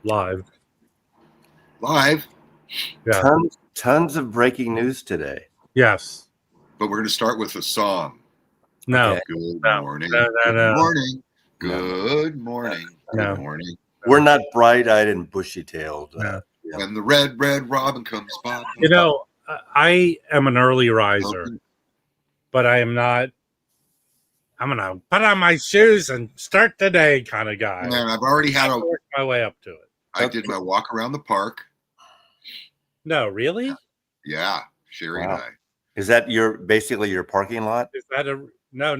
Live. Live. Yeah. Tons of breaking news today. Yes. But we're going to start with a song. No. Okay. Good No. morning. No. Good morning. No. Good morning. No. Good morning. We're not bright-eyed and bushy-tailed. No. When the red robin comes by. You know, I am an early riser, but I am not. I'm gonna put on my shoes and start the day kind of guy. Man, I've already had I work my way up to it. I did my walk around the park. No, really? Yeah, Sherry and I. Is that basically your parking lot? Is that no?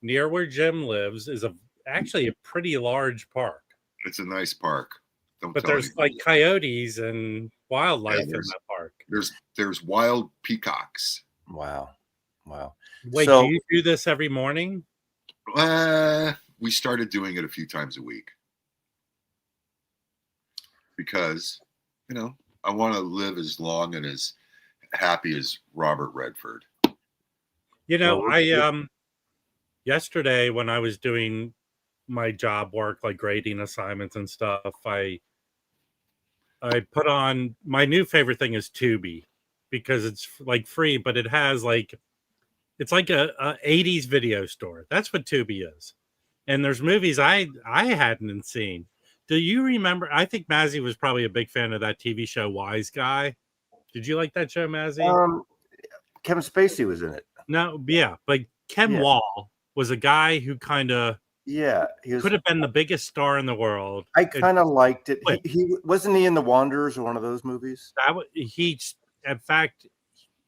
Near where Jim lives is actually a pretty large park. It's a nice park. But there's like coyotes and wildlife in that park. There's wild peacocks. Wow. Wait, do you do this every morning? We started doing it a few times a week because, I want to live as long and as happy as Robert Redford. Yesterday when I was doing my job work, like grading assignments and stuff, I put on my new favorite thing is Tubi because it's like free, but it has it's like a 80s video store. That's what Tubi is. And there's movies I hadn't seen. Do you remember? I think Mazzy was probably a big fan of that TV show Wise Guy. Did you like that show, Mazzy? Kevin Spacey was in it. No, yeah, but Ken Wall was a guy who kind of could have been the biggest star in the world. I kind of liked it. He wasn't he in The Wanderers or one of those movies? In fact,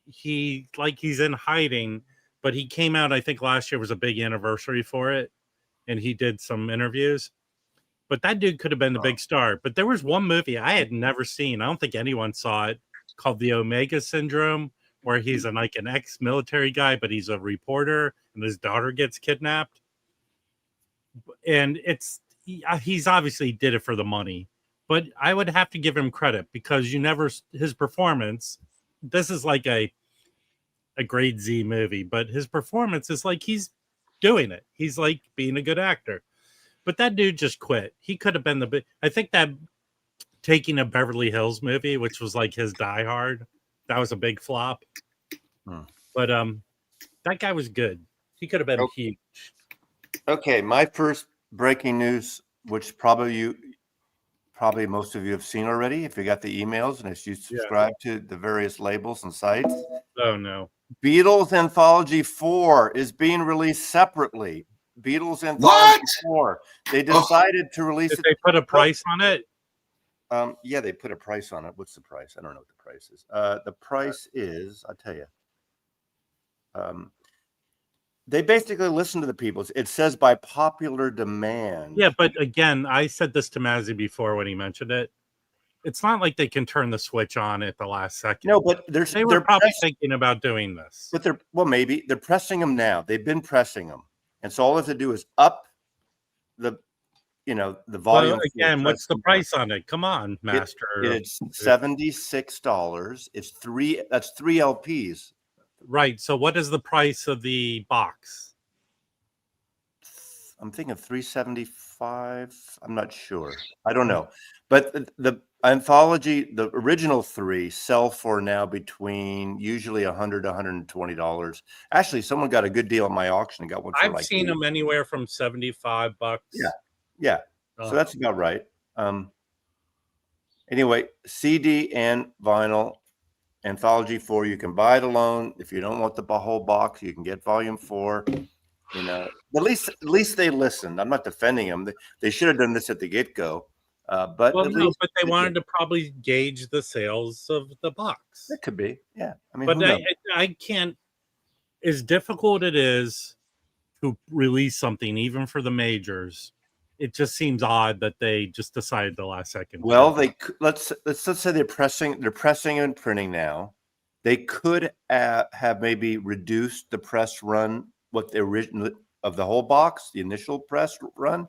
he's in hiding, but he came out. I think last year was a big anniversary for it, and he did some interviews. But that dude could have been the big star. But there was one movie I had never seen. I don't think anyone saw it, called The Omega Syndrome, where he's an ex-military guy, but he's a reporter, and his daughter gets kidnapped. And he's obviously did it for the money, but I would have to give him credit because his performance. This is like a grade Z movie, but his performance is like he's doing it. He's like being a good actor. But that dude just quit. He could have been I think that Taking a Beverly Hills movie, which was like his Die Hard, that was a big flop. But that guy was good. He could have been huge. Okay, my first breaking news, which probably most of you have seen already, if you got the emails and if you subscribe to the various labels and sites. Oh no. Beatles Anthology 4 is being released separately. Beatles Anthology 4. They decided to release it. Did they put a price on it? Yeah, they put a price on it. What's the price? I don't know what the price is. The price is, I'll tell you. They basically listen to the people. It says by popular demand. Yeah, but again, I said this to Mazzy before when he mentioned it. It's not like they can turn the switch on at the last second. No, but they were probably thinking about doing this. But maybe they're pressing them now. They've been pressing them, and so all they have to do is up the volume. Well, again, what's the price on it? Come on, Master. It's $76. It's that's 3 LPs. Right. So what is the price of the box? I'm thinking $375. I'm not sure. I don't know. But the anthology, the original 3 sell for now between usually $100 to $120. Actually, someone got a good deal at my auction and got one for I've seen them anywhere from $75. Yeah. So that's about right. Anyway, CD and vinyl. Anthology 4, you can buy it alone. If you don't want the whole box, you can get volume 4. At least they listened. I'm not defending them. They should have done this at the get-go. But they wanted to probably gauge the sales of the box. It could be, yeah. I mean, but I can't. As difficult it is to release something, even for the majors, it just seems odd that they just decided the last second. Well, let's say they're pressing and printing now. They could have maybe reduced the press run, what the original of the whole box, the initial press run,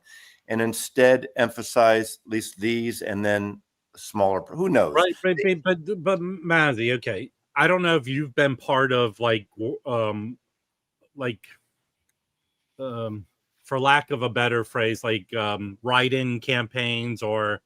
and instead emphasize at least these and then smaller. Who knows? Right, but Mazzy, okay. I don't know if you've been part of for lack of a better phrase, write-in campaigns or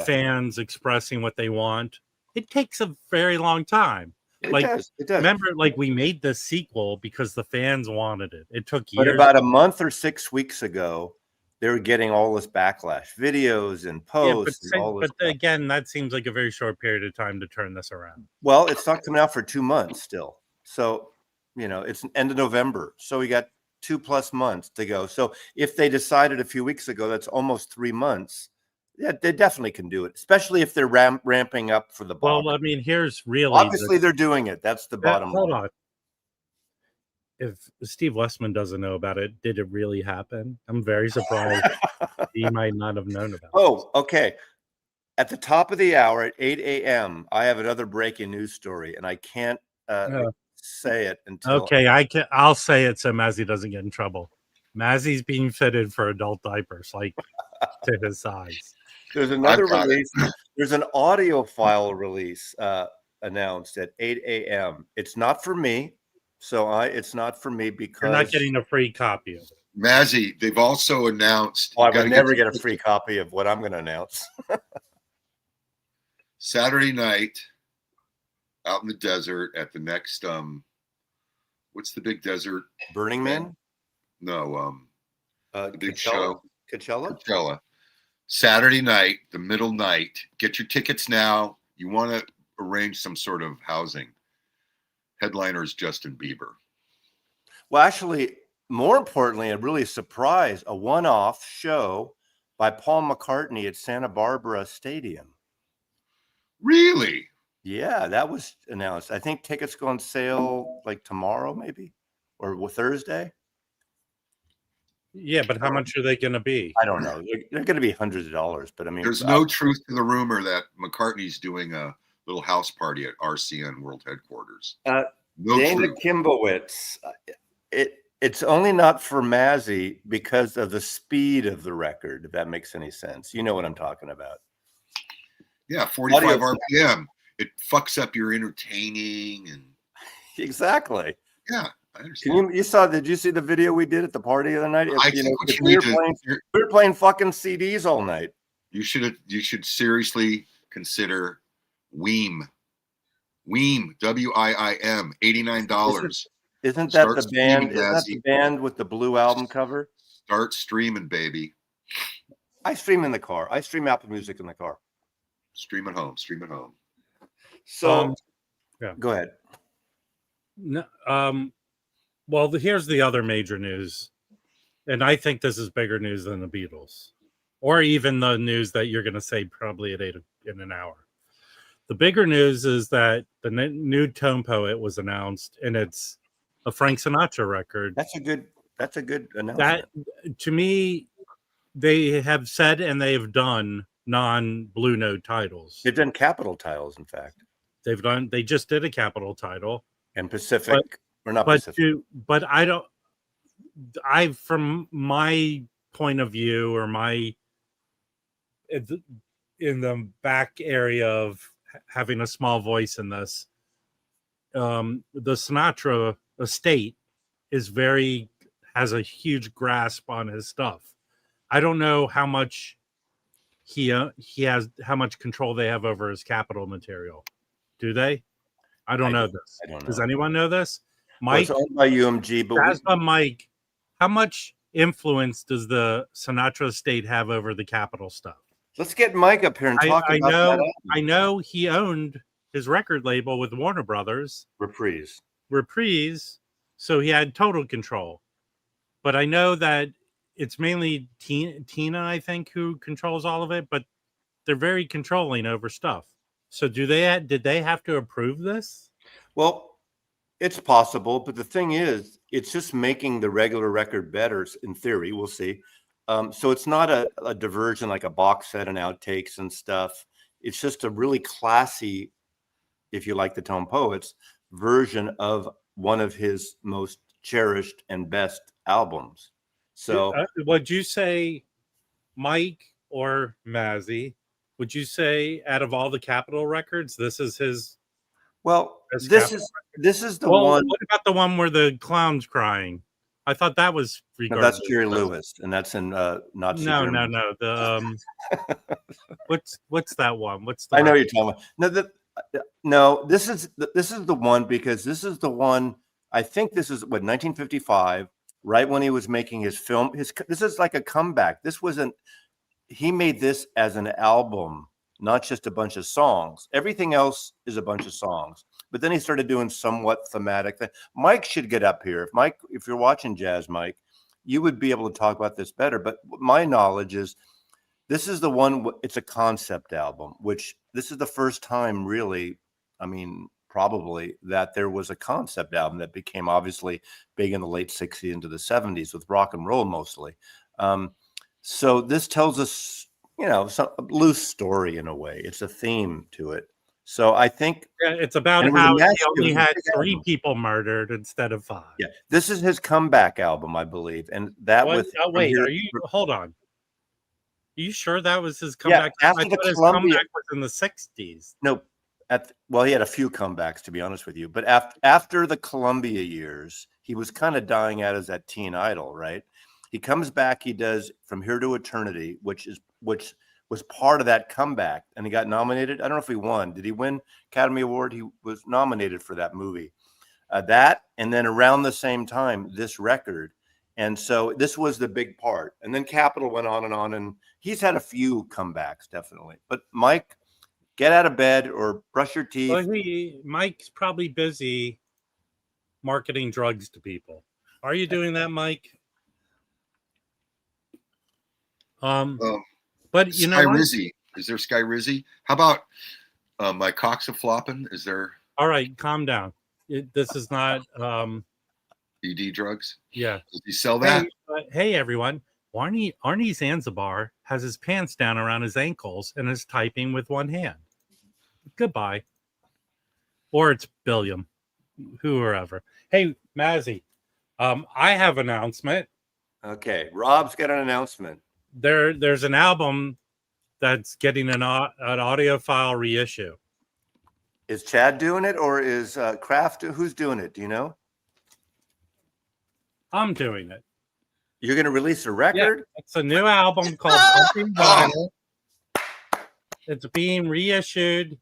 fans expressing what they want. It takes a very long time. It does. Remember, like, we made the sequel because the fans wanted it. It took But years. about a month or 6 weeks ago, they were getting all this backlash, videos and posts. Yeah, and all this but stuff. again, that seems like a very short period of time to turn this around. Well, it's not coming out for 2 months still. So, it's end of November. So we got 2+ months to go. So if they decided a few weeks ago, that's almost 3 months. Yeah, they definitely can do it, especially if they're ramping up for the box. Well, I mean, here's really obviously they're doing it. That's the bottom line. Hold on. If Steve Westman doesn't know about it, did it really happen? I'm very surprised. He might not have known about it. Oh, okay. At the top of the hour at 8 a.m., I have another breaking news story, and I can't say it until. Okay, I'll say it so Mazzy doesn't get in trouble. Mazzy's being fitted for adult diapers, like to his size. There's another release. There's an audiophile release announced at 8 a.m. It's not for me. It's not for me because you're not getting a free copy of it. Mazzy, they've also announced. I would never get a free copy of what I'm going to announce. Saturday night, out in the desert at the next what's the big desert? Burning Man? No, the big Coachella? show. Coachella. Saturday night, the middle night. Get your tickets now. You want to arrange some sort of housing. Headliner is Justin Bieber. Well, actually, more importantly, a really surprise, a one-off show by Paul McCartney at Santa Barbara Stadium. Really? Yeah, that was announced. I think tickets go on sale like tomorrow, maybe, or Thursday. Yeah, but how much are they going to be? I don't know. They're going to be hundreds of dollars, but I mean, there's no truth to the rumor that McCartney's doing a little house party at RCN World Headquarters. No Dana truth. Kimbowitz, it's only not for Mazzy because of the speed of the record, if that makes any sense. You know what I'm talking about. Yeah, 45 RPM. It fucks up your entertaining and exactly. Yeah, I understand. Did you see the video we did at the party the other night? We were playing fucking CDs all night. You should seriously consider Weem. Weem, WIIM, $89. Isn't that the band? Isn't that the band with the blue album cover? Start streaming, baby. I stream in the car. I stream Apple Music in the car. Stream at home. Stream at home. So, go ahead. No, well, here's the other major news, and I think this is bigger news than the Beatles, or even the news that you're going to say probably at 8 in an hour. The bigger news is that the new Tone Poet was announced, and it's a Frank Sinatra record. That's a good announcement. That, to me, they have said and they have done non-Blue Note titles. They've done Capitol titles, in fact. They just did a Capitol title. And Pacific, but I don't. From my point of view, or in the back area of having a small voice in this, the Sinatra estate has a huge grasp on his stuff. I don't know how much he has, how much control they have over his Capitol material. Do they? I don't know this. I don't know. Does anyone know this? Mike, well, it's owned by UMG, but Mike, how much influence does the Sinatra estate have over the Capitol stuff? Let's get Mike up here and talk about that. I know he owned his record label with Warner Brothers. Reprise. So he had total control. But I know that it's mainly Tina, I think, who controls all of it, but they're very controlling over stuff. So did they have to approve this? Well, it's possible, but the thing is, it's just making the regular record better, in theory. We'll see. So it's not a diversion like a box set and outtakes and stuff. It's just a really classy, if you like the Tone Poets, version of one of his most cherished and best albums. So would you say, Mike or Mazzy, would you say out of all the Capitol records, this is his? Well, this is the one. What about the one where the clown's crying? I thought that was No, regarded. that's Jerry Lewis, and that's in Nazi Germany. No. The what's that one? What's the I know record? you're talking about. No, this is the one, because this is the one. I think this is what, 1955, right when he was making his film. This is like a comeback. This wasn't. He made this as an album, not just a bunch of songs. Everything else is a bunch of songs. But then he started doing somewhat thematic thing. Mike should get up here. If you're watching Jazz, Mike, you would be able to talk about this better. But my knowledge is this is the one. It's a concept album, which this is the first time, really. I mean, probably that there was a concept album that became obviously big in the late 60s into the 70s with rock and roll mostly. So this tells us, some loose story in a way. It's a theme to it. So I think it's about and it was a how he massive- only it was a had big 3 album. people murdered instead of 5. Yeah, this is his comeback album, I believe, and that What? with Oh, From wait, Here- are you? Hold on. Are you sure that was his Yeah, comeback? after I the thought his Columbia- comeback was in the 60s. No, well, he had a few comebacks, to be honest with you. But after the Columbia years, he was kind of dying out as that teen idol, right? He comes back. He does From Here to Eternity, which was part of that comeback, and he got nominated. I don't know if he won. Did he win Academy Award? He was nominated for that movie. That, and then around the same time, this record. And so this was the big part. And then Capitol went on, and he's had a few comebacks, definitely. But Mike, get out of bed or brush your teeth. Well, Mike's probably busy marketing drugs to people. Are you doing that, Mike? But you know Sky what? Rizzy. Is there Sky Rizzy? How about my cock's a flopping? Is there All right, calm down. This is not ED drugs? yeah. Does he sell that? Hey everyone. Arnie Zanzibar has his pants down around his ankles and is typing with one hand. Goodbye. Or it's Billiam. Whoever. Hey, Mazzy. I have an announcement. Okay, Rob's got an announcement. There's an album that's getting an audiophile reissue. Is Chad doing it, or is Kraft? Who's doing it? Do you know? I'm doing it. You're going to release a record? Yeah, it's a new album called Pumping Vinyl. It's being reissued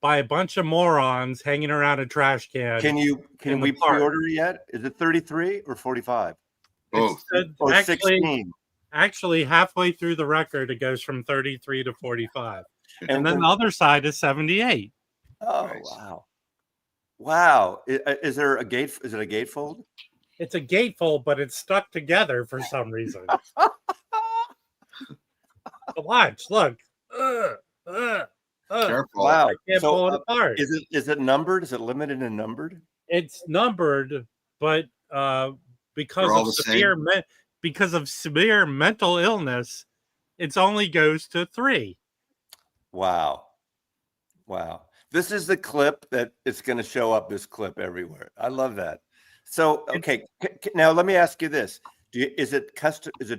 by a bunch of morons hanging around a trash can. Can we pre-order it yet? Is it 33 or 45? Both. Or 16? Actually, halfway through the record, it goes from 33 to 45. And then the other side is 78. Oh, Nice. Wow. Is there a gate? Is it a gatefold? It's a gatefold, but it's stuck together for some reason. Watch, look. Careful. Wow. I can't pull it apart. Is it numbered? Is it limited and numbered? It's numbered, but because of severe mental illness, it only goes to 3. Wow. This is the clip that it's going to show up. This clip everywhere. I love that. So, okay, now let me ask you this: is it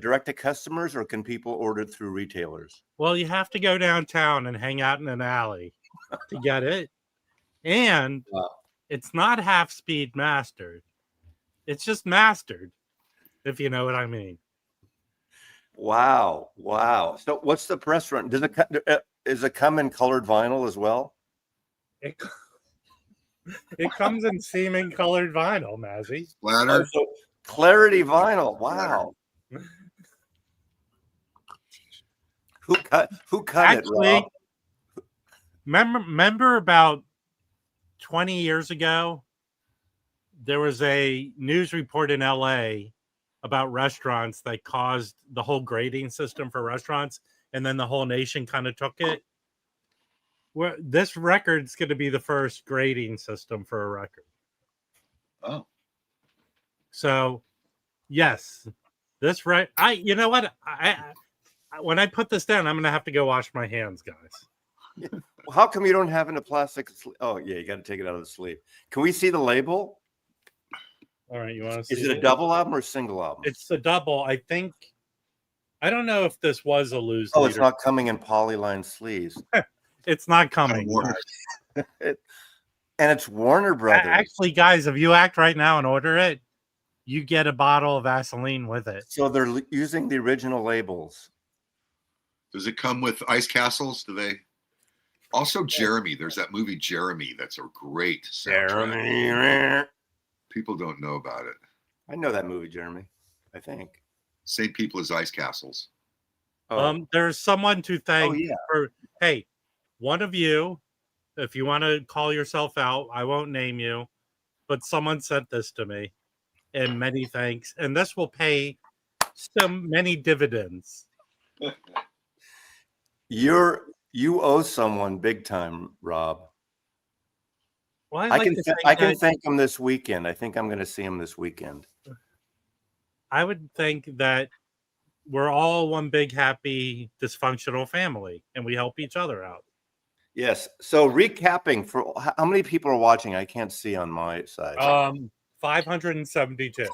direct to customers, or can people order it through retailers? Well, you have to go downtown and hang out in an alley to get it, and it's not half speed mastered; it's just mastered, if you know what I mean. Wow. So, what's the press run? Does it come in colored vinyl as well? It comes in seeming colored vinyl, Mazzy. Splatter. So clarity vinyl. Wow. Who cut Actually, it, Rob? remember about 20 years ago, there was a news report in LA about restaurants that caused the whole grading system for restaurants, and then the whole nation kind of took it. This record's going to be the first grading system for a record. Oh. So, yes, you know what? When I put this down, I'm going to have to go wash my hands, guys. How come you don't have it in a plastic? Oh, yeah, you got to take it out of the sleeve. Can we see the label? All right, you want to see? Is it a double album or a single album? It's a double. I don't know if this was a loose. Oh, it's not coming in polyline sleeves. It's not coming. And it's Warner Brothers. Actually, guys, if you act right now and order it, you get a bottle of Vaseline with it. So they're using the original labels. Does it come with ice castles? Do they? Also, Jeremy. There's that movie Jeremy. That's a great soundtrack. Jeremy. People don't know about it. I know that movie, Jeremy. I think. Same people as ice castles. Oh, There's someone to thank yeah. for, hey, one of you, if you want to call yourself out, I won't name you, but someone sent this to me, and many thanks. And this will pay many dividends. You owe someone big time, Rob. Well, I can thank him this weekend. I think I'm going to see him this weekend. I would think that we're all one big, happy, dysfunctional family, and we help each other out. Yes. So recapping, for how many people are watching? I can't see on my side. 572.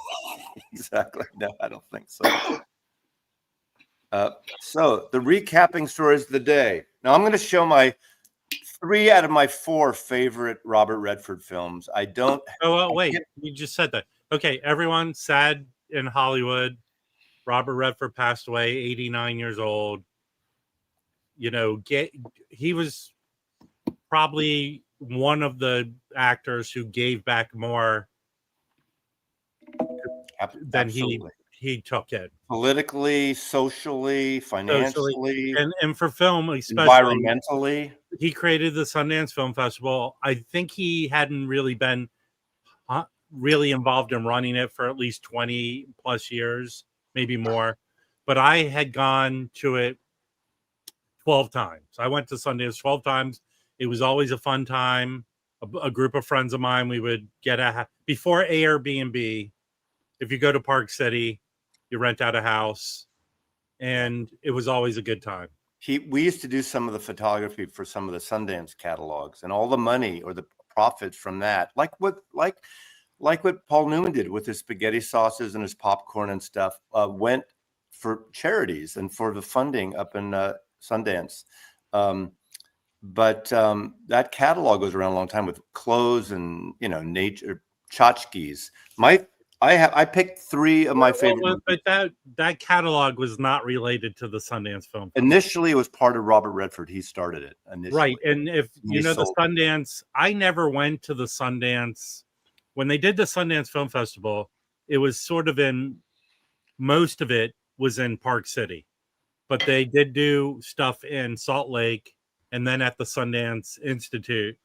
Exactly. No, I don't think so. So the recapping stories of the day. Now I'm going to show my 3 out of my 4 favorite Robert Redford films. I don't. Oh, wait. You just said that. Okay, everyone, sad in Hollywood. Robert Redford passed away, 89 years old. You know, he was probably one of the actors who gave back more than he took in. Politically, socially, financially, and for film, especially environmentally. He created the Sundance Film Festival. I think he hadn't really been really involved in running it for at least 20 plus years, maybe more. But I had gone to it 12 times. I went to Sundance 12 times. It was always a fun time. A group of friends of mine, we would get before Airbnb. If you go to Park City, you rent out a house, and it was always a good time. We used to do some of the photography for some of the Sundance catalogs, and all the money or the profits from that, like what Paul Newman did with his spaghetti sauces and his popcorn and stuff, went for charities and for the funding up in Sundance. But that catalog goes around a long time with clothes and, you know, nature tchotchkes. I picked 3 of my favorite. But that catalog was not related to the Sundance Film Festival. Initially, it was part of Robert Redford. He started it initially. Right. And if you know the Sundance, I never went to the Sundance. When they did the Sundance Film Festival, it was sort of most of it was in Park City. But they did do stuff in Salt Lake and then at the Sundance Institute,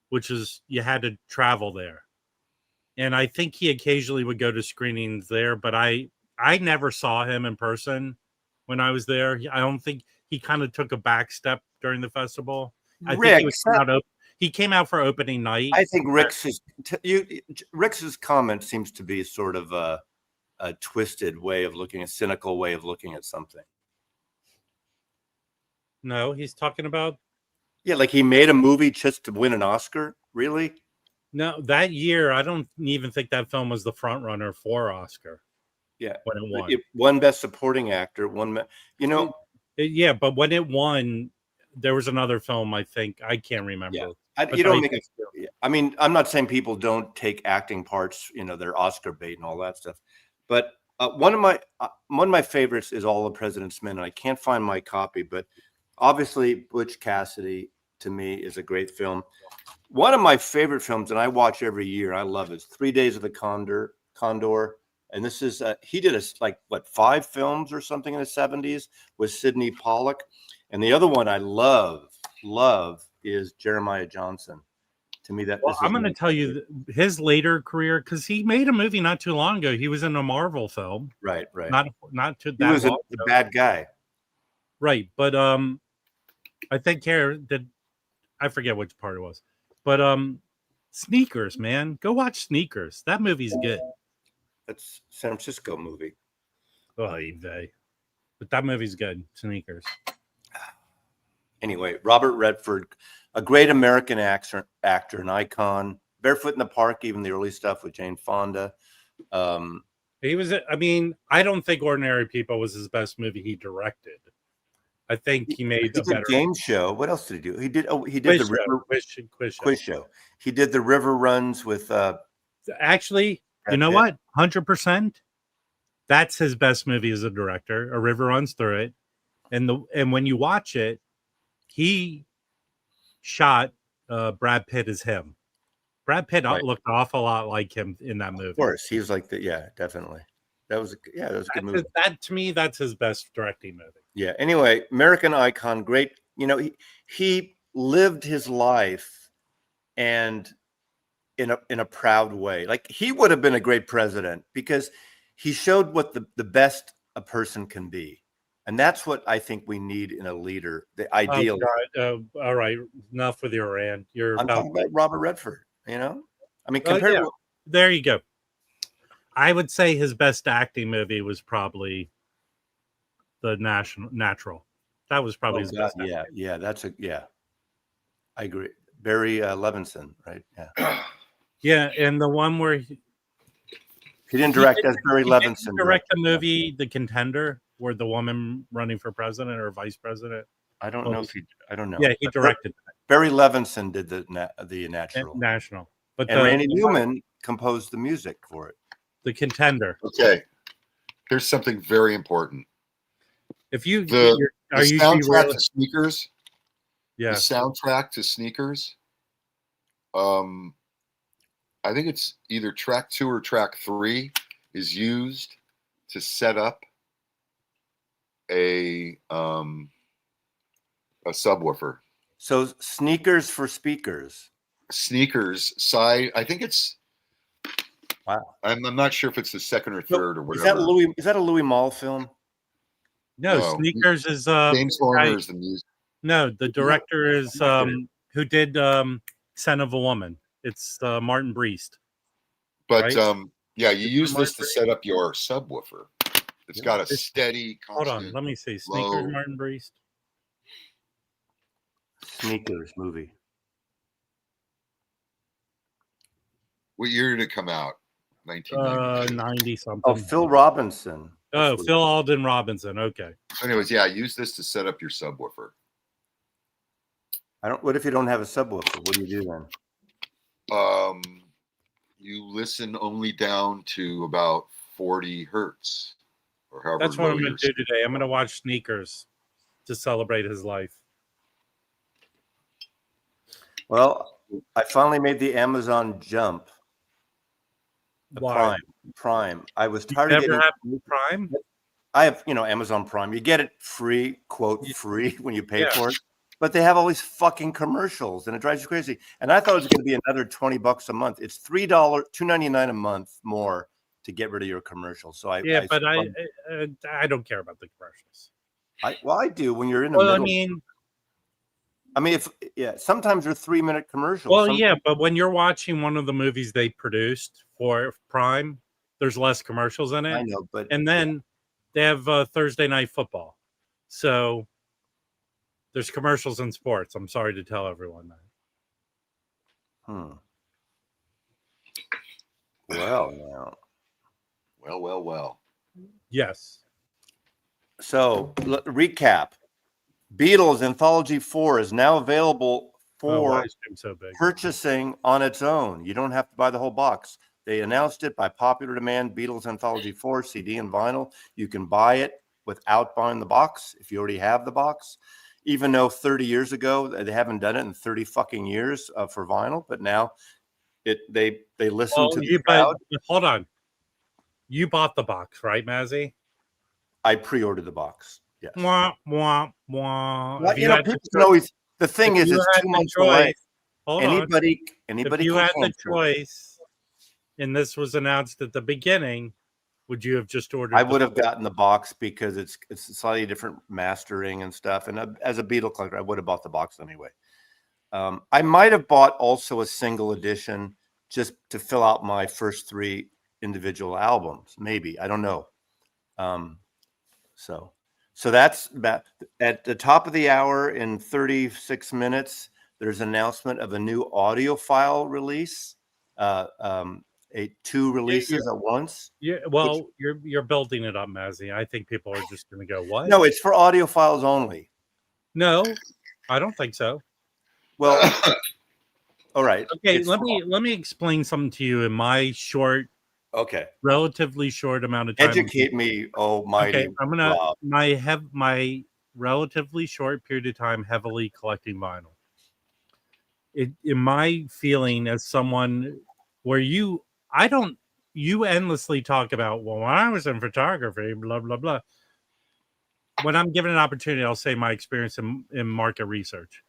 which is you had to travel there. And I think he occasionally would go to screenings there, but I never saw him in person when I was there. I don't think he kind of took a back step during the festival. I think he came out for opening night. I think Rick's comment seems to be sort of a twisted way of looking, a cynical way of looking at something. No, he's talking about. Yeah, like he made a movie just to win an Oscar. Really? No, that year, I don't even think that film was the front runner for Oscar. Yeah, when it won. It won Best Supporting Actor. Yeah, but when it won, there was another film. I think I can't remember. Yeah, I mean, I'm not saying people don't take acting parts. You know, they're Oscar bait and all that stuff. But one of my favorites is All the President's Men, and I can't find my copy. But obviously, Butch Cassidy to me is a great film. One of my favorite films, and I watch every year, I love it, is 3 Days of the Condor. And this is, he did 5 films or something in the 70s with Sidney Pollack. And the other one I love is Jeremiah Johnson. To me, I'm going to tell you his later career, because he made a movie not too long ago. He was in a Marvel film. Right. Not too that long. He was the bad guy. Right. But I think I forget which part it was. But Sneakers, man. Go watch Sneakers. That movie's good. That's a San Francisco movie. Oh, but that movie's good. Sneakers. Anyway, Robert Redford, a great American actor, an icon. Barefoot in the Park, even the early stuff with Jane Fonda. He was. I mean, I don't think Ordinary People was his best movie he directed. I think he made a better game show. What else did he do? He did quiz the quiz show. He did the River Runs with. Actually, you know what? 100%. That's his best movie as a director. A River Runs Through It, and when you watch it, he shot Brad Pitt as him. Brad Pitt looked an awful lot like him in that movie. Of course, he was like definitely. That was a good movie. That to me, that's his best directing movie. Yeah. Anyway, American icon, great. You know, he lived his life, and in a proud way. Like, he would have been a great president because he showed what the best a person can be. And that's what I think we need in a leader. The ideal. All right, enough with your rant. I'm talking about Robert Redford. You know, I mean, compared to there you go. I would say his best acting movie was probably the Natural. That was probably his best. Yeah. I agree. Barry Levinson, right? Yeah. Yeah, and the one where he didn't direct as Barry Levinson. Direct the movie The Contender, where the woman running for president or vice president. I don't know. Yeah, he directed that. Barry Levinson did the National. But Randy Newman composed the music for it. The Contender. Okay, here's something very important. If you the soundtrack to Sneakers, yeah, the soundtrack to Sneakers. I think it's either track 2 or track 3 is used to set up a subwoofer. So Sneakers for Speakers. Sneakers side. I think it's. Wow. I'm not sure if it's the second or third or whatever. Is that a Louis Malle film? No, Sneakers is James Horner is the music. No, the director is who did Son of a Woman. It's Martin Briest. But right? yeah, you use this to set up your subwoofer. It's got a steady. Hold on, let me see. Sneakers, Martin Briest. Sneakers movie. What year did it come out? 1990. 90 something. Oh, Phil Robinson. Phil Alden Robinson. Okay. Anyways, yeah, use this to set up your subwoofer. What if you don't have a subwoofer? What do you do then? You listen only down to about 40 hertz, or however. That's what I'm going to do today. I'm going to watch Sneakers to celebrate his life. Well, I finally made the Amazon jump. Why? Prime. I was tired of getting Prime. I have, Amazon Prime. You get it free, quote free, when you pay for it. But they have all these fucking commercials, and it drives you crazy. And I thought it was going to be another $20 a month. It's $2.99 a month more to get rid of your commercials. So I don't care about the commercials. I do when you're in the middle. I mean, sometimes they're 3-minute commercials. Well, but when you're watching one of the movies they produced for Prime, there's less commercials in it. I know, and then they have Thursday Night Football, so there's commercials in sports. I'm sorry to tell everyone that. Well, now. Well. Yes. So, recap. Beatles Anthology 4 is now available for purchasing on its own. You don't have to buy the whole box. They announced it by popular demand. Beatles Anthology 4 CD and vinyl. You can buy it without buying the box if you already have the box. Even though 30 years ago they haven't done it in 30 fucking years for vinyl, but now they listen to the crowd. Hold on, you bought the box, right, Mazzy? I pre-ordered the box. Yes. Wah, wah, wah. Well, people always. The thing is, it's 2 months away. Anybody if you had the choice, and this was announced at the beginning, would you have just ordered? I would have gotten the box because it's slightly different mastering and stuff. And as a Beatle collector, I would have bought the box anyway. I might have bought also a single edition just to fill out my first 3 individual albums. Maybe, I don't know. So that's about at the top of the hour in 36 minutes. There's an announcement of a new Audiophile release. 2 releases at once. Yeah, well, you're building it up, Mazzy. I think people are just going to go, what? No, it's for audiophiles only. No, I don't think so. Well, all right. Okay, let me explain something to you in my short Okay. Relatively short amount of time. Educate me, almighty Okay, I'm gonna Rob. my relatively short period of time heavily collecting vinyl. In my feeling as someone where you endlessly talk about, well, when I was in photography, blah blah blah. When I'm given an opportunity, I'll say my experience in market research.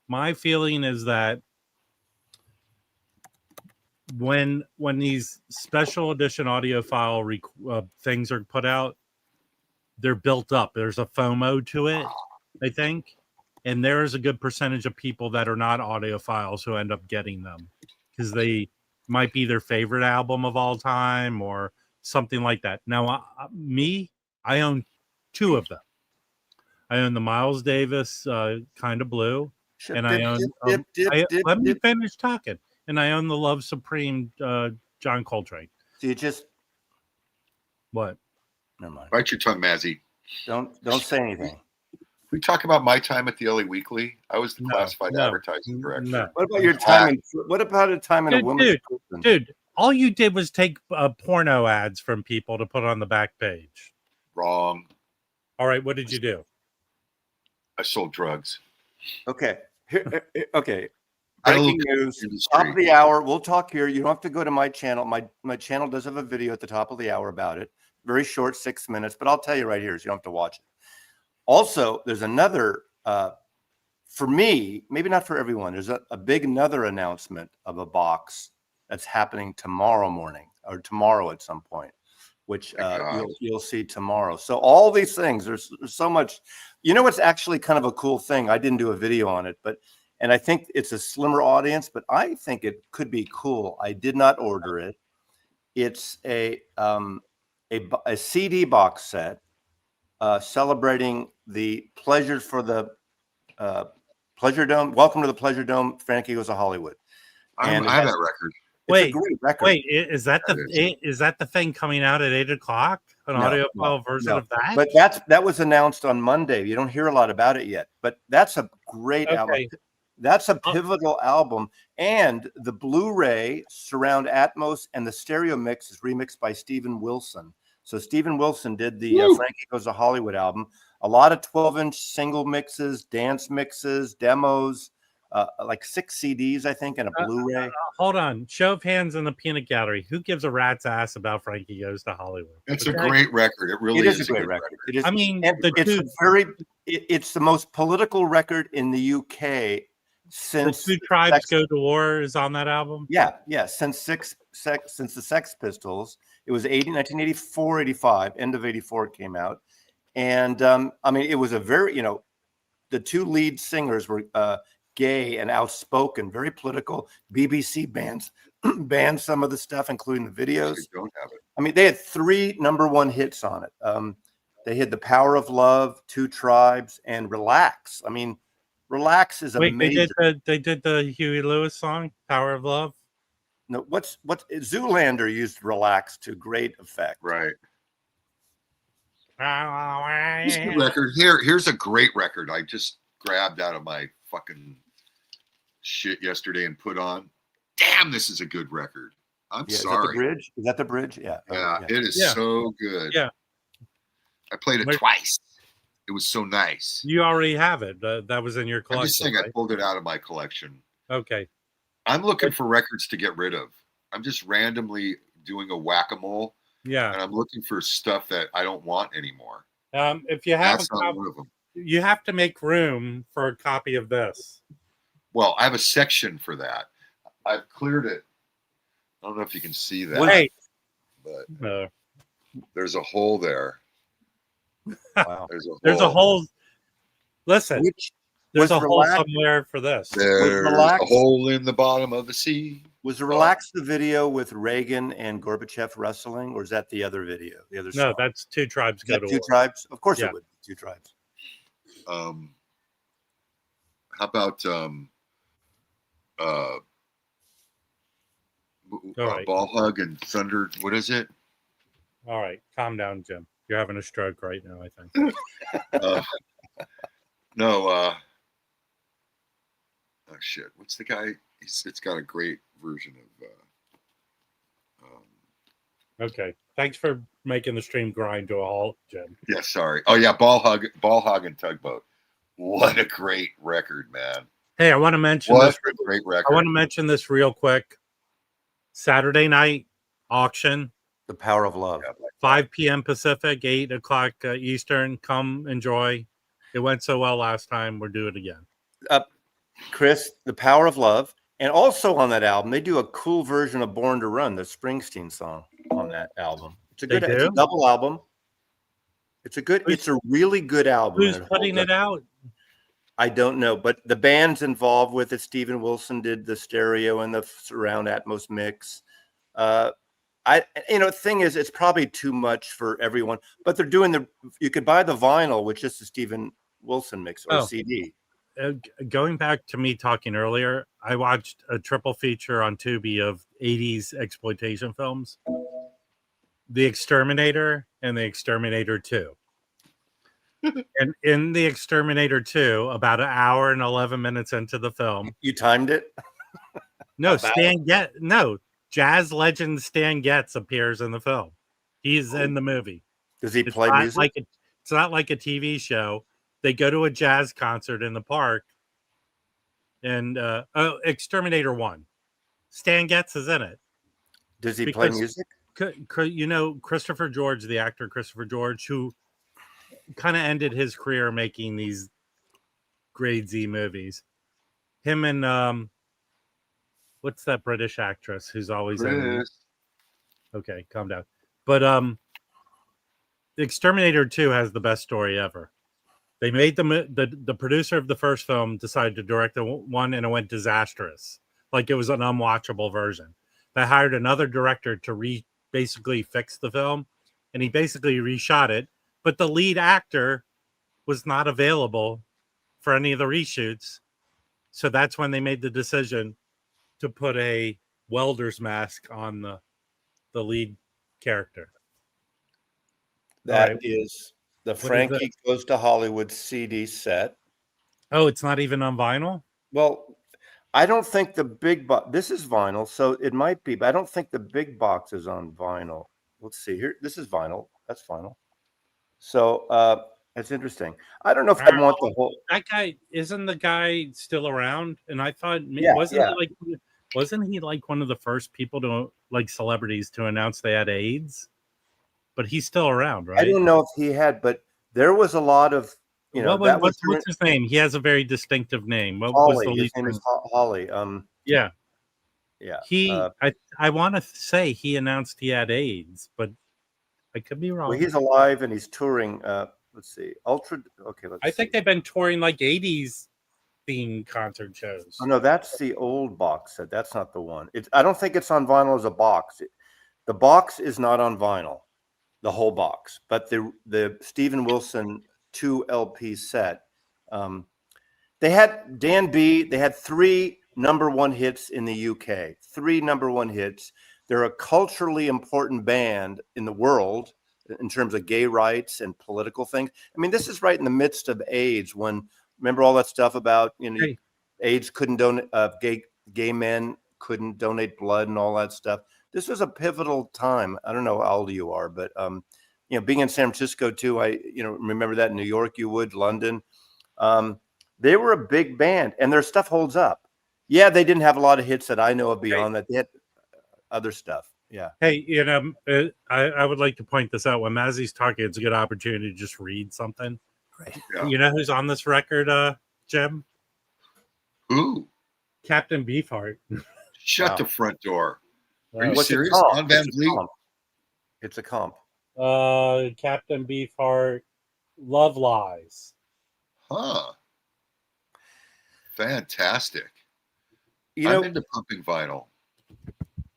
My feeling is that when these special edition audiophile things are put out, they're built up. There's a FOMO to it, I think. And there is a good percentage of people that are not audiophiles who end up getting them because they might be their favorite album of all time or something like that. Now, I own two of them. I own the Miles Davis Kind of Blue, and I own. Let me finish talking. And I own the Love Supreme John Coltrane. So you just What? never mind. Bite your tongue, Mazzy. Don't say anything. We talk about my time at the LA Weekly. I was the classified advertising director. No. What about your time? What about a time in a woman's prison? Dude, all you did was take porno ads from people to put on the back page. Wrong. All right, what did you do? I sold drugs. Okay. Okay. Breaking news. Top of the hour. We'll talk here. You don't have to go to my channel. My channel does have a video at the top of the hour about it. Very short, 6 minutes, but I'll tell you right here, so you don't have to watch it. Also, there's another, for me, maybe not for everyone, there's a big another announcement of a box that's happening tomorrow morning or tomorrow at some point, which you'll see tomorrow. So all these things, there's so much. You know what's actually kind of a cool thing? I didn't do a video on it, and I think it's a slimmer audience, but I think it could be cool. I did not order it. It's a CD box set. Celebrating the pleasure for the Pleasure Dome. Welcome to the Pleasure Dome. Frankie Goes to Hollywood. I have that record. It's a great record. Wait, is that the thing coming out at 8:00? An audiophile version of that? But that was announced on Monday. You don't hear a lot about it yet, but that's a great album. That's a pivotal album. And the Blu-ray Surround Atmos and the stereo mix is remixed by Steven Wilson. So Steven Wilson did the Frankie Goes to Hollywood album. A lot of 12-inch single mixes, dance mixes, demos, like 6 CDs, I think, and a Blu-ray. Hold on. Show of hands in the peanut gallery. Who gives a rat's ass about Frankie Goes to Hollywood? It's a great record. It really is a great record. It is. I mean, it's the most political record in the UK since the Two Tribes Go to War is on that album. Yeah. Since the Sex Pistols, it was 1984, 85, end of 84 it came out. And I mean, it was a very, the two lead singers were gay and outspoken, very political. BBC banned some of the stuff, including the videos. Don't have it. I mean, they had 3 #1 hits on it. They had The Power of Love, Two Tribes, and Relax. I mean, Relax is amazing. They did the Huey Lewis song, Power of Love. No, what Zoolander used Relax to great effect. Right. Record. Here's a great record I just grabbed out of my fucking shit yesterday and put on. Damn, this is a good record. I'm sorry. Is that the bridge? Is that the bridge? Yeah. Yeah, it is so good. Yeah. I played it twice. It was so nice. You already have it. That was in your collection. I'm just saying, right? I pulled it out of my collection. Okay. I'm looking for records to get rid of. I'm just randomly doing a whack-a-mole. Yeah. And I'm looking for stuff that I don't want anymore. If you have That's not one of them. You have to make room for a copy of this. Well, I have a section for that. I've cleared it. I don't know if you can see that. Wait. But there's a hole there. Wow. There's a hole. Listen, there's a hole somewhere for this. There's a hole in the bottom of the sea. Was Relax the video with Reagan and Gorbachev wrestling, or is that the other video? The other song? No, that's Two Tribes Go to War. Two Tribes? Of course it would be Two Tribes. How about Ball Hug and Thunder? What is it? All right, calm down, Jim. You're having a stroke right now, I think. Oh shit! What's the guy? It's got a great version of Okay. Thanks for making the stream grind to a halt, Jim. Yeah, sorry. Oh yeah, Ball Hog and Tugboat. What a great record, man. Hey, I want to mention What this. a great record. I want to mention this real quick. Saturday night auction, The Power of Love. 5 p.m. Pacific, 8 o'clock Eastern. Come enjoy. It went so well last time. We'll do it again. Chris, The Power of Love. And also on that album, they do a cool version of Born to Run, the Springsteen song on that album. It's a It's a double album. It's a really good album. Who's putting it out? I don't know, but the band's involved with it. Steven Wilson did the stereo and the surround Atmos mix. The thing is, it's probably too much for everyone, but they're doing you could buy the vinyl, which is the Steven Wilson mix or CD. Going back to me talking earlier, I watched a triple feature on Tubi of 80s exploitation films. The Exterminator and The Exterminator 2. And in The Exterminator 2, about an hour and 11 minutes into the film. You timed it? No, jazz legend Stan Getz appears in the film. He's in the movie. Does he play music? It's not like a TV show. They go to a jazz concert in the park. And Exterminator 1. Stan Getz is in it. Does he play music? Christopher George, the actor Christopher George, who kind of ended his career making these grade Z movies. Him and what's that British actress who's always in? Okay, calm down. But Exterminator 2 has the best story ever. They made the producer of the first film decided to direct the one, and it went disastrous. Like it was an unwatchable version. They hired another director to basically fix the film, and he basically reshot it. But the lead actor was not available for any of the reshoots. So that's when they made the decision to put a welder's mask on the lead character. That is the Frankie Goes to Hollywood CD set. Oh, it's not even on vinyl? Well, I don't think the big box. This is vinyl, so it might be, but I don't think the big box is on vinyl. Let's see here. This is vinyl. That's vinyl. So that's interesting. I don't know if I'd want the whole. That guy isn't the guy still around? And I thought wasn't he like one of the first people to like celebrities to announce they had AIDS? But he's still around, right? I don't know if he had, but there was a lot of what's his name? He has a very distinctive name. What Holly. was the His name is Holly. Yeah. Yeah. I want to say he announced he had AIDS, but I could be wrong. Well, he's alive and he's touring. Let's see. I think they've been touring like 80s themed concert shows. Oh no, that's the old box set. That's not the one. I don't think it's on vinyl as a box. The box is not on vinyl, the whole box. But the Steven Wilson 2 LP set, they had Dan B. They had 3 #1 hits in the UK. 3 #1 hits. They're a culturally important band in the world in terms of gay rights and political things. I mean, this is right in the midst of AIDS. Remember all that stuff about AIDS couldn't donate, gay men couldn't donate blood and all that stuff. This was a pivotal time. I don't know how old you are, but being in San Francisco too, I remember that in New York, you would, London. They were a big band, and their stuff holds up. Yeah, they didn't have a lot of hits that I know of beyond that. They had other stuff. Yeah. Hey, I would like to point this out. When Mazzy's talking, it's a good opportunity to just read something. Right. Yeah. You know who's on this record, Jim? Who? Captain Beefheart. Shut the front door. Are you What's serious? On Van Vliet? It's a comp. Captain Beefheart, Love Lies. Huh. Fantastic. I'm into pumping vinyl.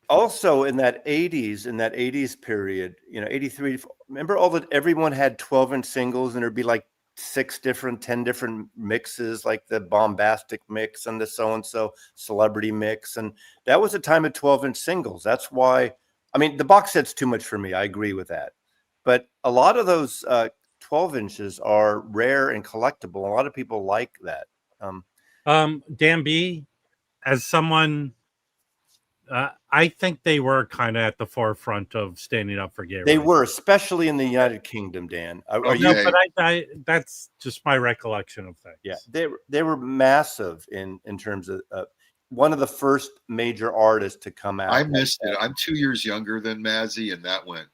Also in that 80s period, 83, remember everyone had 12-inch singles, and there'd be like 10 different mixes, like the bombastic mix and the so-and-so celebrity mix. And that was a time of 12-inch singles. That's why, the box set's too much for me. I agree with that. But a lot of those 12 inches are rare and collectible. A lot of people like that. Dan B, as someone I think they were kind of at the forefront of standing up for gay They rights. were, especially in the United Kingdom, Dan. Are you? No, but I that's just my recollection of things. Yeah, they were massive in terms of one of the first major artists to come out. I missed it. I'm 2 years younger than Mazzy, and that went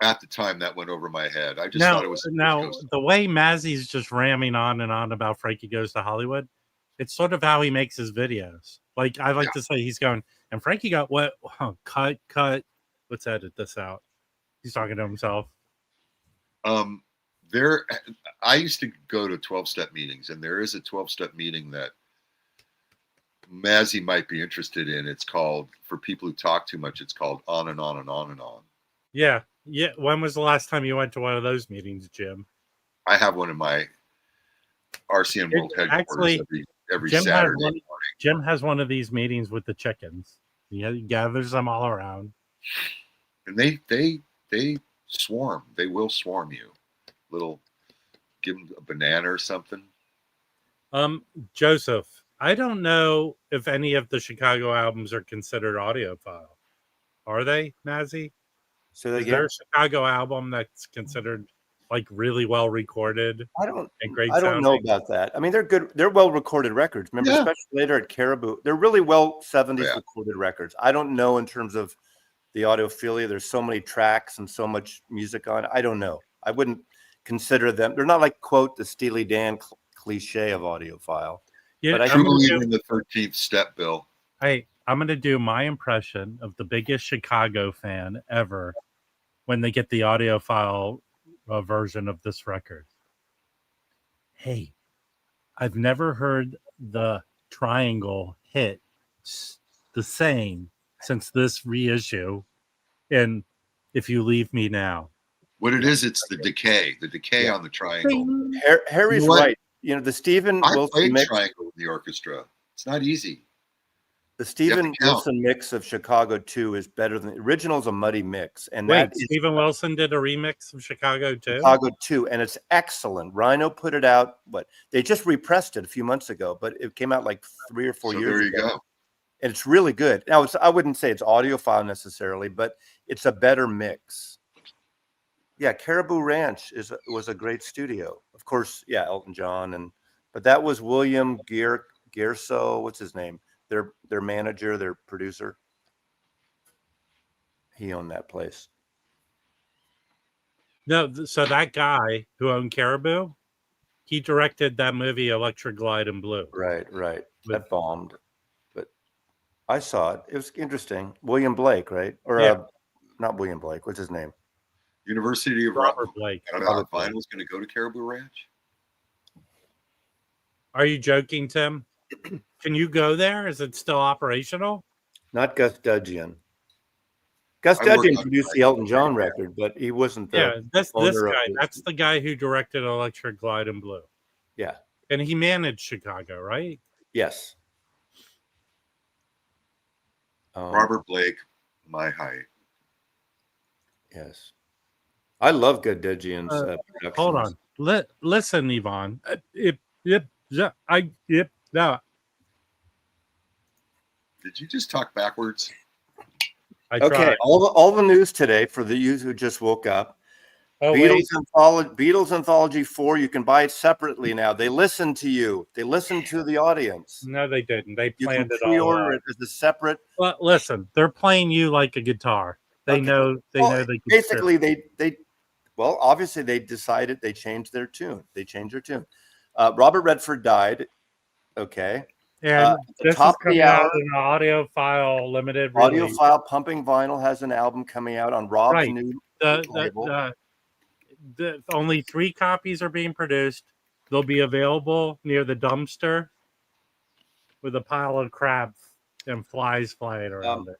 at the time that went over my head. I just thought it was now the way Mazzy's just ramming on and on about Frankie Goes to Hollywood. It's sort of how he makes his videos. Like I like to say, he's going, and Frankie got what? Oh, cut. Let's edit this out. He's talking to himself. I used to go to 12-step meetings, and there is a 12-step meeting that Mazzy might be interested in. It's called, for people who talk too much, it's called On and On and On and On. Yeah. When was the last time you went to one of those meetings, Jim? I have one in my RCN World headquarters every Saturday morning. Jim has one of these meetings with the chickens. He gathers them all around, and they swarm. They will swarm you. Give them a banana or something. Joseph, I don't know if any of the Chicago albums are considered audiophile. Are they, Mazzy? So is there a Chicago album that's considered like really well recorded? I don't know about that. I mean, they're good. They're well recorded records. Remember, especially later at Caribou, they're really well 70s recorded records. I don't know in terms of the audiophilia. There's so many tracks and so much music on. I don't know. I wouldn't consider them. They're not like, quote, the Steely Dan cliche of audiophile. Yeah, but I believe in the 13th step, Bill. Hey, I'm going to do my impression of the biggest Chicago fan ever when they get the audiophile version of this record. Hey, I've never heard the triangle hit the same since this reissue in If You Leave Me Now. What it is, it's the decay on the triangle. Harry's right. You know, the Stephen Wilson mix. Triangle in the orchestra. It's not easy. The Stephen Wilson mix of Chicago 2 is better than the original. Is a muddy mix. And Stephen Wilson did a remix of Chicago 2? Chicago 2, and it's excellent. Rhino put it out, they just repressed it a few months ago, but it came out like 3 or 4 years ago. There you go. And it's really good. Now, I wouldn't say it's audiophile necessarily, but it's a better mix. Yeah, Caribou Ranch was a great studio. Of course, Elton John, but that was William Gerso, what's his name? Their manager, their producer. He owned that place. No, so that guy who owned Caribou, he directed that movie Electric Glide in Blue. Right. That bombed, but I saw it. It was interesting. William Blake, right? Or not William Blake. What's his name? University of Robert Blake. I don't know if Vinyl's going to go to Caribou Ranch. Are you joking, Tim? Can you go there? Is it still operational? Not Gus Dudgeon. Gus Dudgeon produced the Elton John record, but he wasn't the this guy. That's the guy who directed Electric Glide in Blue. Yeah. And he managed Chicago, right? Yes. Robert Blake, my height. Yes. I love Gus Dudgeon's productions. Hold on. Listen, Yvonne. No. Did you just talk backwards? Okay, all the news today for the youth who just woke up. Beatles Anthology 4, you can buy it separately now. They listen to you. They listen to the audience. No, they didn't. They planned it all. You can pre-order it as a separate. Well, listen, they're playing you like a guitar. They know they can basically obviously they decided they changed their tune. Robert Redford died. Okay. And this is coming out in an audiophile limited release. Audiophile Pumping Vinyl has an album coming out on Rob's new label. Only 3 copies are being produced. They'll be available near the dumpster with a pile of crap and flies flying around it.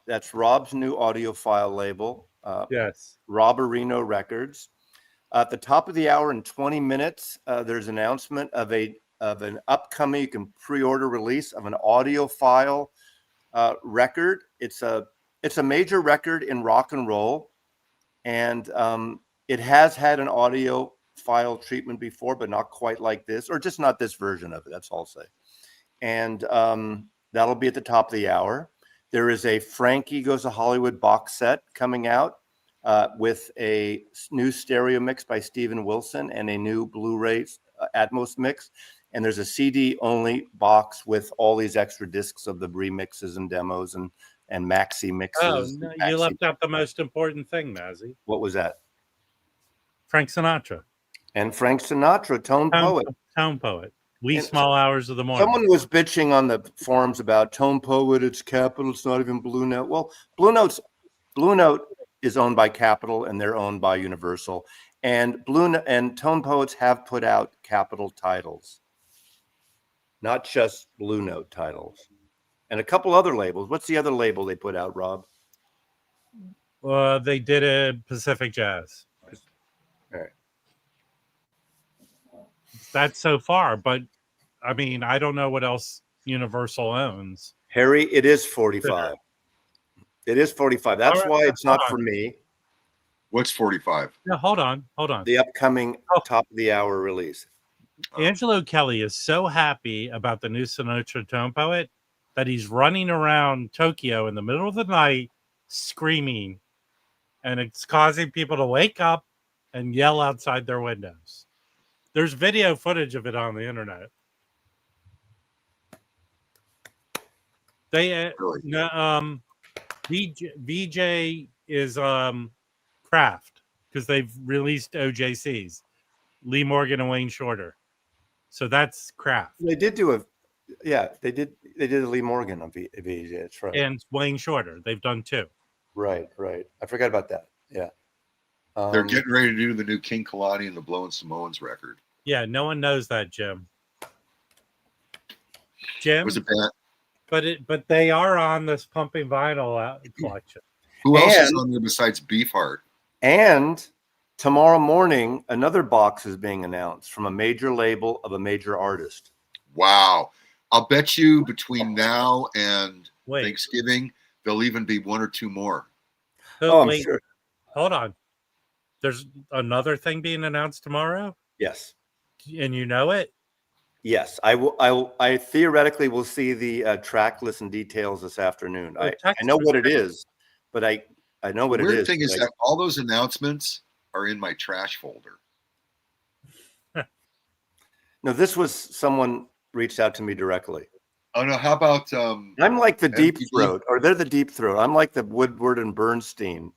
That's Rob's new audiophile label. Yes. Robberino Records. At the top of the hour in 20 minutes, there's an announcement of an upcoming, you can pre-order release of an audiophile record. It's a major record in rock and roll, and it has had an audiophile treatment before, but not quite like this, or just not this version of it. That's all I'll say. And that'll be at the top of the hour. There is a Frankie Goes to Hollywood box set coming out with a new stereo mix by Steven Wilson and a new Blu-ray Atmos mix. And there's a CD only box with all these extra discs of the remixes and demos and maxi mixes. Oh, no, you left out the most important thing, Mazzy. What was that? Frank Sinatra. And Frank Sinatra, Tone Poet. Tone Poet. Wee And small hours of the morning. Someone was bitching on the forums about Tone Poet. It's Capitol. It's not even Blue Note. Well, Blue Note is owned by Capitol, and they're owned by Universal. And Tone Poets have put out Capitol titles, not just Blue Note titles, and a couple other labels. What's the other label they put out, Rob? They did a Pacific Jazz. All right. That's so far, but I mean, I don't know what else Universal owns. Harry, it is 45. It is 45. That's Right, why it's not on. for me. What's 45? No, hold on. The upcoming top of the hour release. Angelo Kelly is so happy about the new Sinatra Tone Poet that he's running around Tokyo in the middle of the night screaming, and it's causing people to wake up and yell outside their windows. There's video footage of it on the internet. They Really? VJ is Kraft because they've released OJCs, Lee Morgan and Wayne Shorter. So that's Kraft. They did do they did a Lee Morgan on VJ. That's right. And Wayne Shorter. They've done 2. Right. I forgot about that. Yeah. They're getting ready to do the new King Kalani and the Blowin' Samoans record. Yeah, no one knows that, Jim. Jim, Was it bad? But they are on this pumping vinyl collection. Who else is on there besides Beefheart? And tomorrow morning, another box is being announced from a major label of a major artist. Wow. I'll bet you between now and Wait. Thanksgiving, there'll even be 1 or 2 more. I'm Wait, sure. hold on. There's another thing being announced tomorrow? Yes. And you know it? Yes. I theoretically will see the track list and details this afternoon. I know what it is, but I know what it is. The weird thing is that all those announcements are in my trash folder. No, this was someone reached out to me directly. Oh no, how about I'm like the Deep NPD? Throat, or they're the Deep Throat. I'm like the Woodward and Bernstein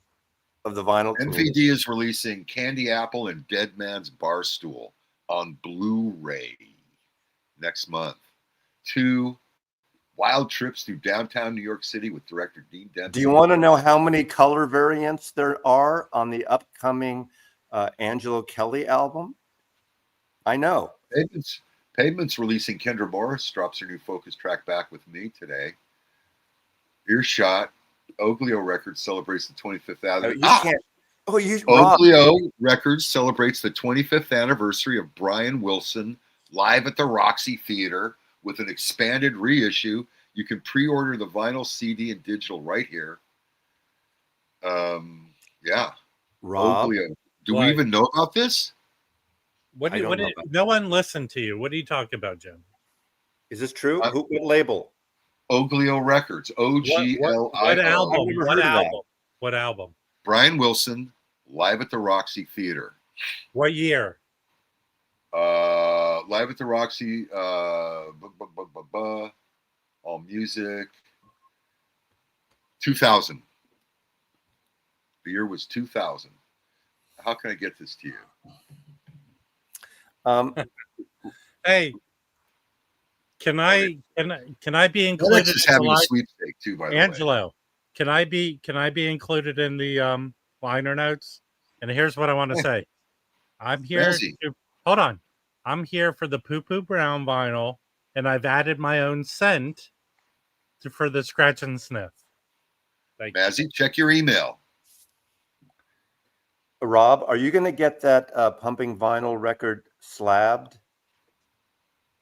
of the vinyl community. NPD is releasing Candy Apple and Dead Man's Barstool on Blu-ray next month. 2 wild trips through downtown New York City with director Dean Dempsey. Do you want to know how many color variants there are on the upcoming Angelo Kelly album? I know. Pavement's releasing Kendra Morris, drops her new Focus track Back With Me today. Earshot, Oglio Records celebrates the 25th anniversary. Oglio Records celebrates the 25th anniversary of Brian Wilson live at the Roxy Theater with an expanded reissue. You can pre-order the vinyl, CD, and digital right here. Yeah. Rob, Oglio. Do we even know about this? No one listened to you. What are you talking about, Jim? Is this true? What label? Oglio Records. OGLIO. What album? Brian Wilson, live at the Roxy Theater. What year? Live at the Roxy. All Music. 2000. The year was 2000. How can I get this to you? Hey, can I be included? Hendrix is having a sweepstake too, by the way. Angelo, can I be included in the liner notes? And here's what I want to say. I'm here. Hold on. I'm here for the Poo Poo Brown vinyl, and I've added my own scent for the scratch and sniff. Mazzy, check your email. Rob, are you going to get that pumping vinyl record slabbed?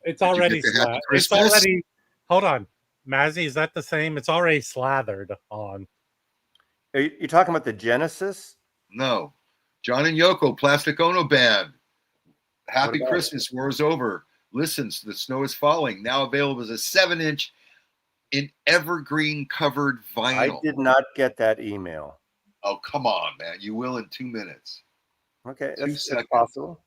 It's already slathered. It's already. Hold on, Mazzy, is that the same? It's already slathered on. Are you talking about the Genesis? No, John and Yoko, Plastic Ono Band. Happy Christmas, War's Over. Listens, The Snow Is Falling. Now available as a 7-inch in evergreen covered I vinyl. did not get that email. Oh, come on, man. You will in 2 minutes. Okay, 2 that's seconds. possible.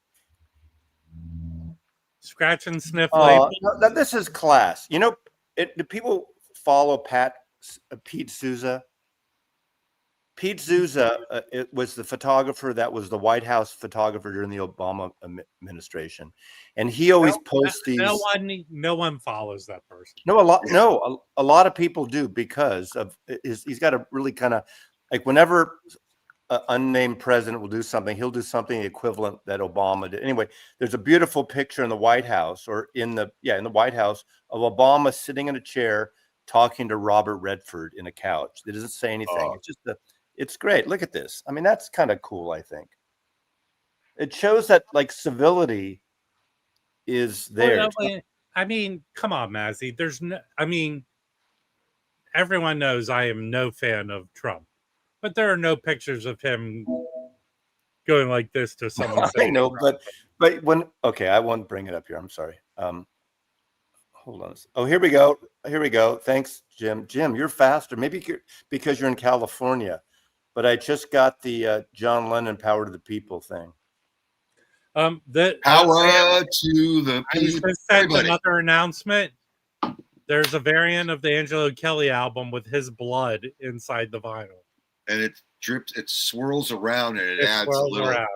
Scratch and sniff Oh, label. no, this is class. You know, do people follow Pete Souza? Pete Souza it was the photographer that was the White House photographer during the Obama administration, and he always posts these. No one follows that person. No, a lot of people do because of he's got a really kind of like whenever an unnamed president will do something, he'll do something equivalent that Obama did. Anyway, there's a beautiful picture in the White House or in the White House of Obama sitting in a chair talking to Robert Redford in a couch. It doesn't say anything. It's just it's great. Look at this. I mean, that's kind of cool, I think. It shows that like civility is there. Well, I mean, come on, Mazzy. Everyone knows I am no fan of Trump, but there are no pictures of him going like this to someone. I know, but when I won't bring it up here. I'm sorry. Hold on. Oh, here we go. Here we go. Thanks, Jim. Jim, you're faster. Maybe because you're in California, but I just got the John Lennon "Power to the People" thing. Power to the people. I was going to send another announcement. There's a variant of the Angelo Kelly album with his blood inside the vinyl, and it drips. It swirls around, and it adds a little.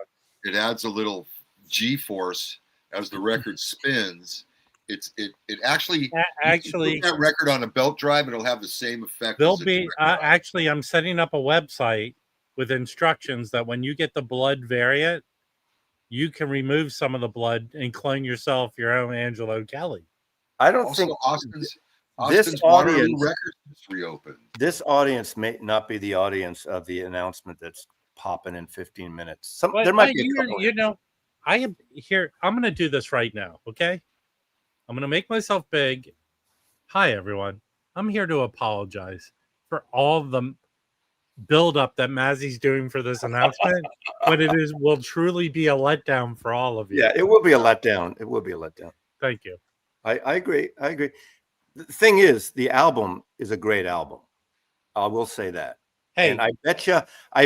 It adds a little G-force as the record spins. It actually put that record on a belt drive, and it'll have the same effect. There'll be actually. I'm setting up a website with instructions that when you get the blood variant, you can remove some of the blood and clone yourself your own Angelo Kelly. I don't think Austin's audience record is reopened. This audience may not be the audience of the announcement that's popping in 15 minutes. There might be a couple. I am here. I'm going to do this right now. Okay. I'm going to make myself big. Hi, everyone. I'm here to apologize for all the build-up that Mazzy's doing for this announcement, but will truly be a letdown for all of you. Yeah, it will be a letdown. It will be a letdown. Thank you. I agree. I agree. The thing is, the album is a great album. I will say that. Hey, and I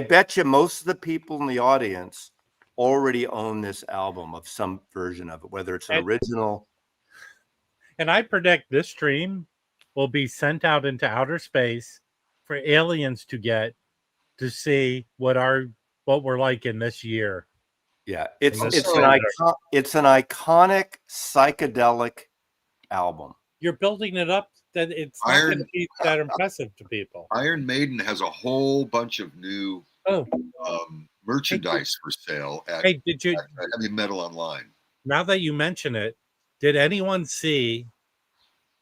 bet you most of the people in the audience already own this album of some version of it, whether it's an original. And I predict this stream will be sent out into outer space for aliens to get to see what we're like in this year. Yeah, it's an iconic psychedelic album. You're building it up that it's not going to be that impressive to people. Iron Maiden has a whole bunch of new merchandise for sale at Heavy Metal Online. Now that you mention it, did anyone see?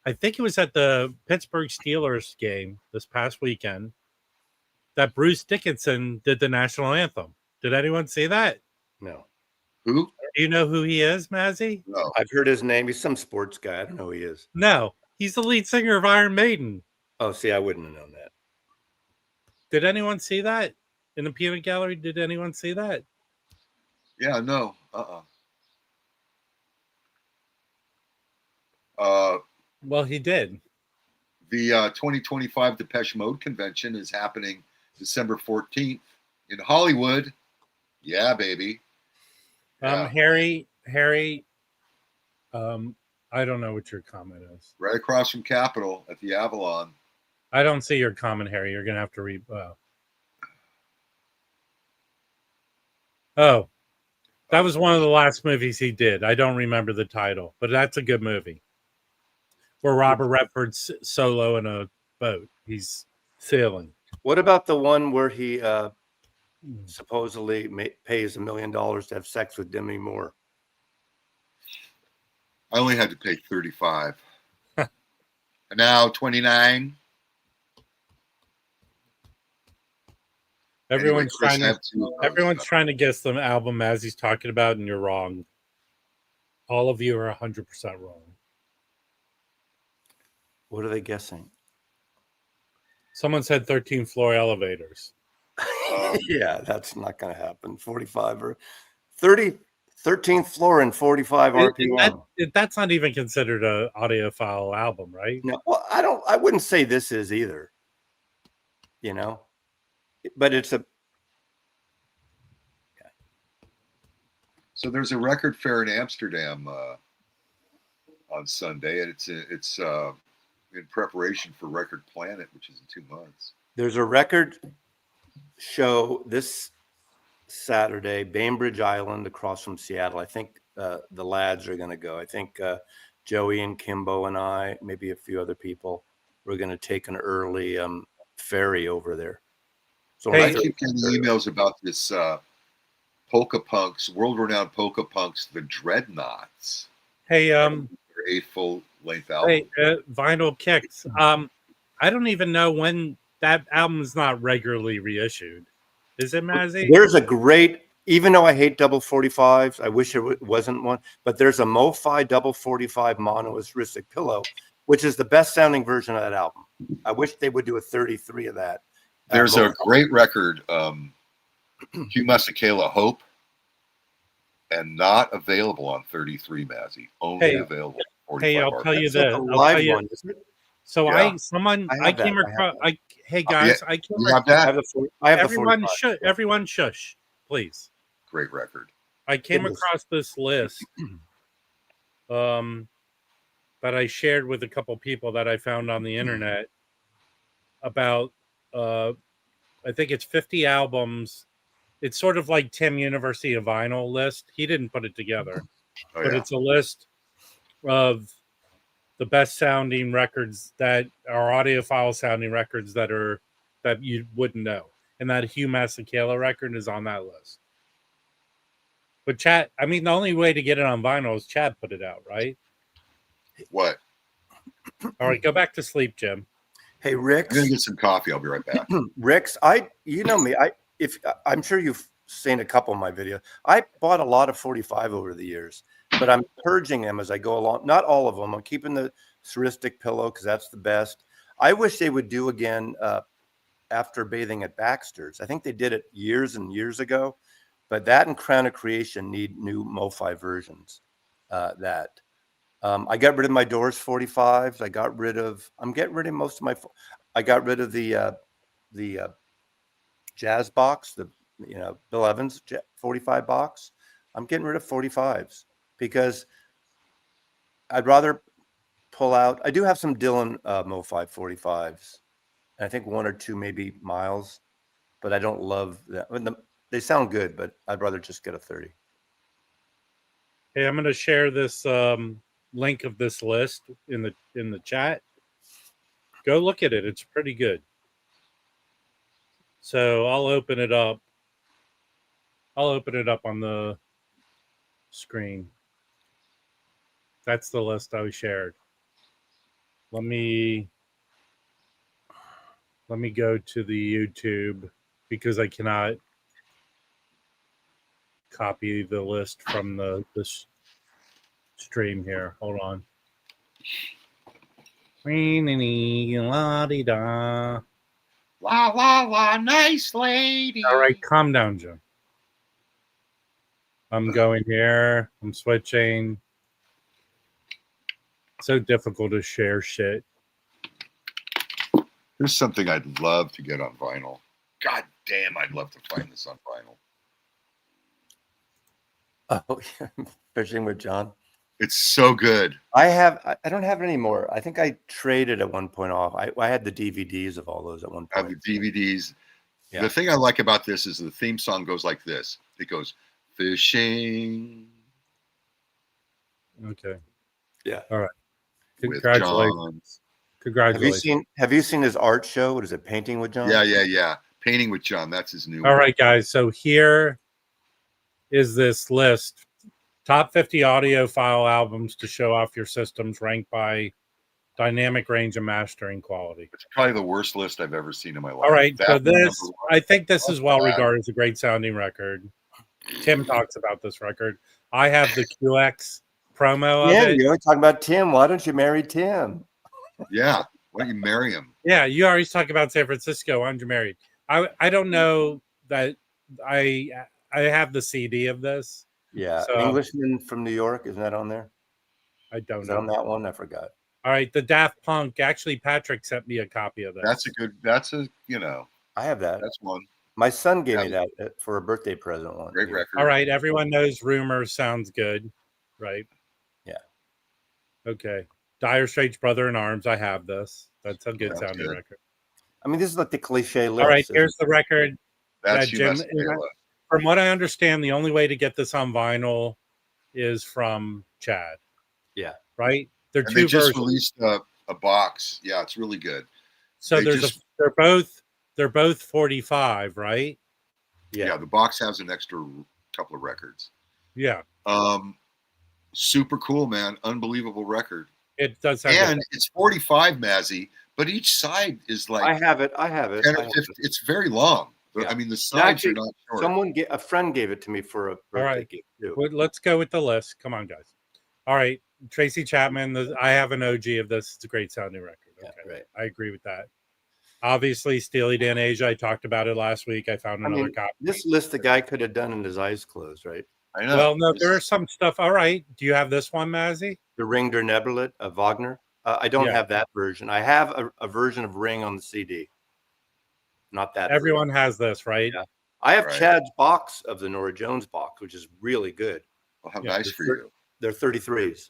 I think it was at the Pittsburgh Steelers game this past weekend that Bruce Dickinson did the national anthem. Did anyone see that? No. Who? Do you know who he is, Mazzy? No. I've heard his name. He's some sports guy. I don't know who he is. No. He's the lead singer of Iron Maiden. Oh, see, I wouldn't have known that. Did anyone see that? In the peanut gallery, did anyone see that? Yeah, no. Well, he did. The 2025 Depeche Mode convention is happening December 14th in Hollywood. Yeah, baby. Yeah. Harry, I don't know what your comment is. Right across from Capitol at the Avalon. I don't see your comment, Harry. You're going to have to read. Oh, that was one of the last movies he did. I don't remember the title, but that's a good movie. Where Robert Redford's solo in a boat. He's sailing. What about the one where he supposedly pays $1 million to have sex with Demi Moore? I only had to pay $35. And now $29. Everyone's trying to guess the album as he's talking about, and you're wrong. All of you are 100% wrong. What are they guessing? Someone said 13th floor elevators. Yeah, that's not going to happen. 45 or 30. 13th floor and 45 RPM. That's not even considered a audiophile album, right? No, well, I wouldn't say this is either, you know, but it's a. So there's a record fair in Amsterdam on Sunday, and it's in preparation for Record Planet, which is in 2 months. There's a record show this Saturday, Bainbridge Island, across from Seattle. I think the lads are going to go. I think Joey and Kimbo and I, maybe a few other people, we're going to take an early ferry over there. So I keep getting emails about this polka punks, world-renowned polka punks, the Dreadnoughts. Hey, their 8 full-length album. Hey, Vinyl Kicks. I don't even know when that album is not regularly reissued. Is it, Mazzy? There's a great, even though I hate double 45s, I wish there wasn't one, but there's a MoFi double 45 monoaristic pillow, which is the best sounding version of that album. I wish they would do a 33 of that. There's a great record, Hugh Masekela, Hope, and not available on 33, Mazzy. Only available on 45. Hey, I'll tell you this. I'll tell you. One, isn't it? So yeah. I came across. Hey guys, I have that. I have everyone shush, please. Great record. I came across this list, that I shared with a couple people that I found on the internet about. I think it's 50 albums. It's sort of like Tim University of Vinyl list. He didn't put it together, but it's a list of the best sounding records that are audiophile sounding records that you wouldn't know. And that Hugh Masekela record is on that list. But Chad, I mean, the only way to get it on vinyl is Chad put it out, right? What? All right, go back to sleep, Jim. Hey, Rick. I'm gonna get some coffee. I'll be right back. Rick's, you know me. I'm sure you've seen a couple of my videos. I bought a lot of 45 over the years, but I'm purging them as I go along. Not all of them. I'm keeping the Ceristic pillow because that's the best. I wish they would do again After Bathing at Baxter's. I think they did it years and years ago, but that and Crown of Creation need new MoFi versions. I got rid of my Doors 45s. I'm getting rid of most of my. I got rid of the Jazz box, Bill Evans 45 box. I'm getting rid of 45s because I'd rather pull out. I do have some Dylan MoFi 45s. And I think one or two maybe Miles, but I don't love that. They sound good, but I'd rather just get a 30. Hey, I'm going to share this link of this list in the chat. Go look at it. It's pretty good. So I'll open it up. I'll open it up on the screen. That's the list I shared. Let me go to the YouTube because I cannot copy the list from this stream here. Hold on. La-di-da. La la la, nice lady. All right, calm down, Jim. I'm going here. I'm switching. So difficult to share shit. Here's something I'd love to get on vinyl. God damn, I'd love to find this on vinyl. Oh, yeah. Fishing with John. It's so good. I don't have it anymore. I think I traded at one point off. I had the DVDs of all those at one point. I have the DVDs. Yeah. The thing I like about this is the theme song goes like this. It goes, fishing. Okay. Yeah. All right. With Congratulations. John. Congratulations. Have you seen his art show? What is it? Painting with John? Yeah. Painting with John. That's his new All one. right, guys. So here is this list. Top 50 audiophile albums to show off your systems ranked by dynamic range and mastering quality. It's probably the worst list I've ever seen in my life. All right. So That I think this is well regarded as a great sounding record. Tim talks about this record. I have the QX promo of it. You're talking about Tim. Why don't you marry Tim? Yeah. Why don't you marry him? Yeah, you always talk about San Francisco. Why aren't you married? I don't know that I have the CD of this. Yeah, So, Englishman from New York, isn't that on there? I don't Is know. that on that one? I forgot. All right, the Daft Punk. Actually, Patrick sent me a copy of this. That's I have that. that's one. My son gave me that for a birthday present one. Great record. All right, everyone knows Rumors sounds good, right? Yeah. Okay. Dire Straits, Brother in Arms. I have this. That's a good sounding record. I mean, this is like the cliche list. All right, here's the record That's that Jim. From what I understand, the only way to get this on vinyl is from Chad. Yeah. Right? They're and two they just versions. released a box. Yeah, it's really good. So they're both 45, right? Yeah, the box has an extra couple of records. Yeah. Super cool, man. Unbelievable record. It does sound and good. It's 45, Mazzy, but each side is like I have it. 10 or 50. It's very long. Yeah. I mean, the sides actually, are not short. a friend gave it to me for a birthday gift too. Well, let's go with the list. Come on, guys. All right, Tracy Chapman. I have an OG of this. It's a great sounding record. Okay, yeah, right. I agree with that. Obviously, Steely Dan Asia. I talked about it last week. I found another copy. This list the guy could have done in his eyes closed, right? I know. Well, no, there is some stuff. All right. Do you have this one, Mazzy? The Ring der Nebelite of Wagner. I don't have that version. I have a version of Ring on the CD. Not that. Everyone has this, right? Yeah. I have Chad's box of the Norah Jones box, which is really good. Well, how nice for you. They're 33s.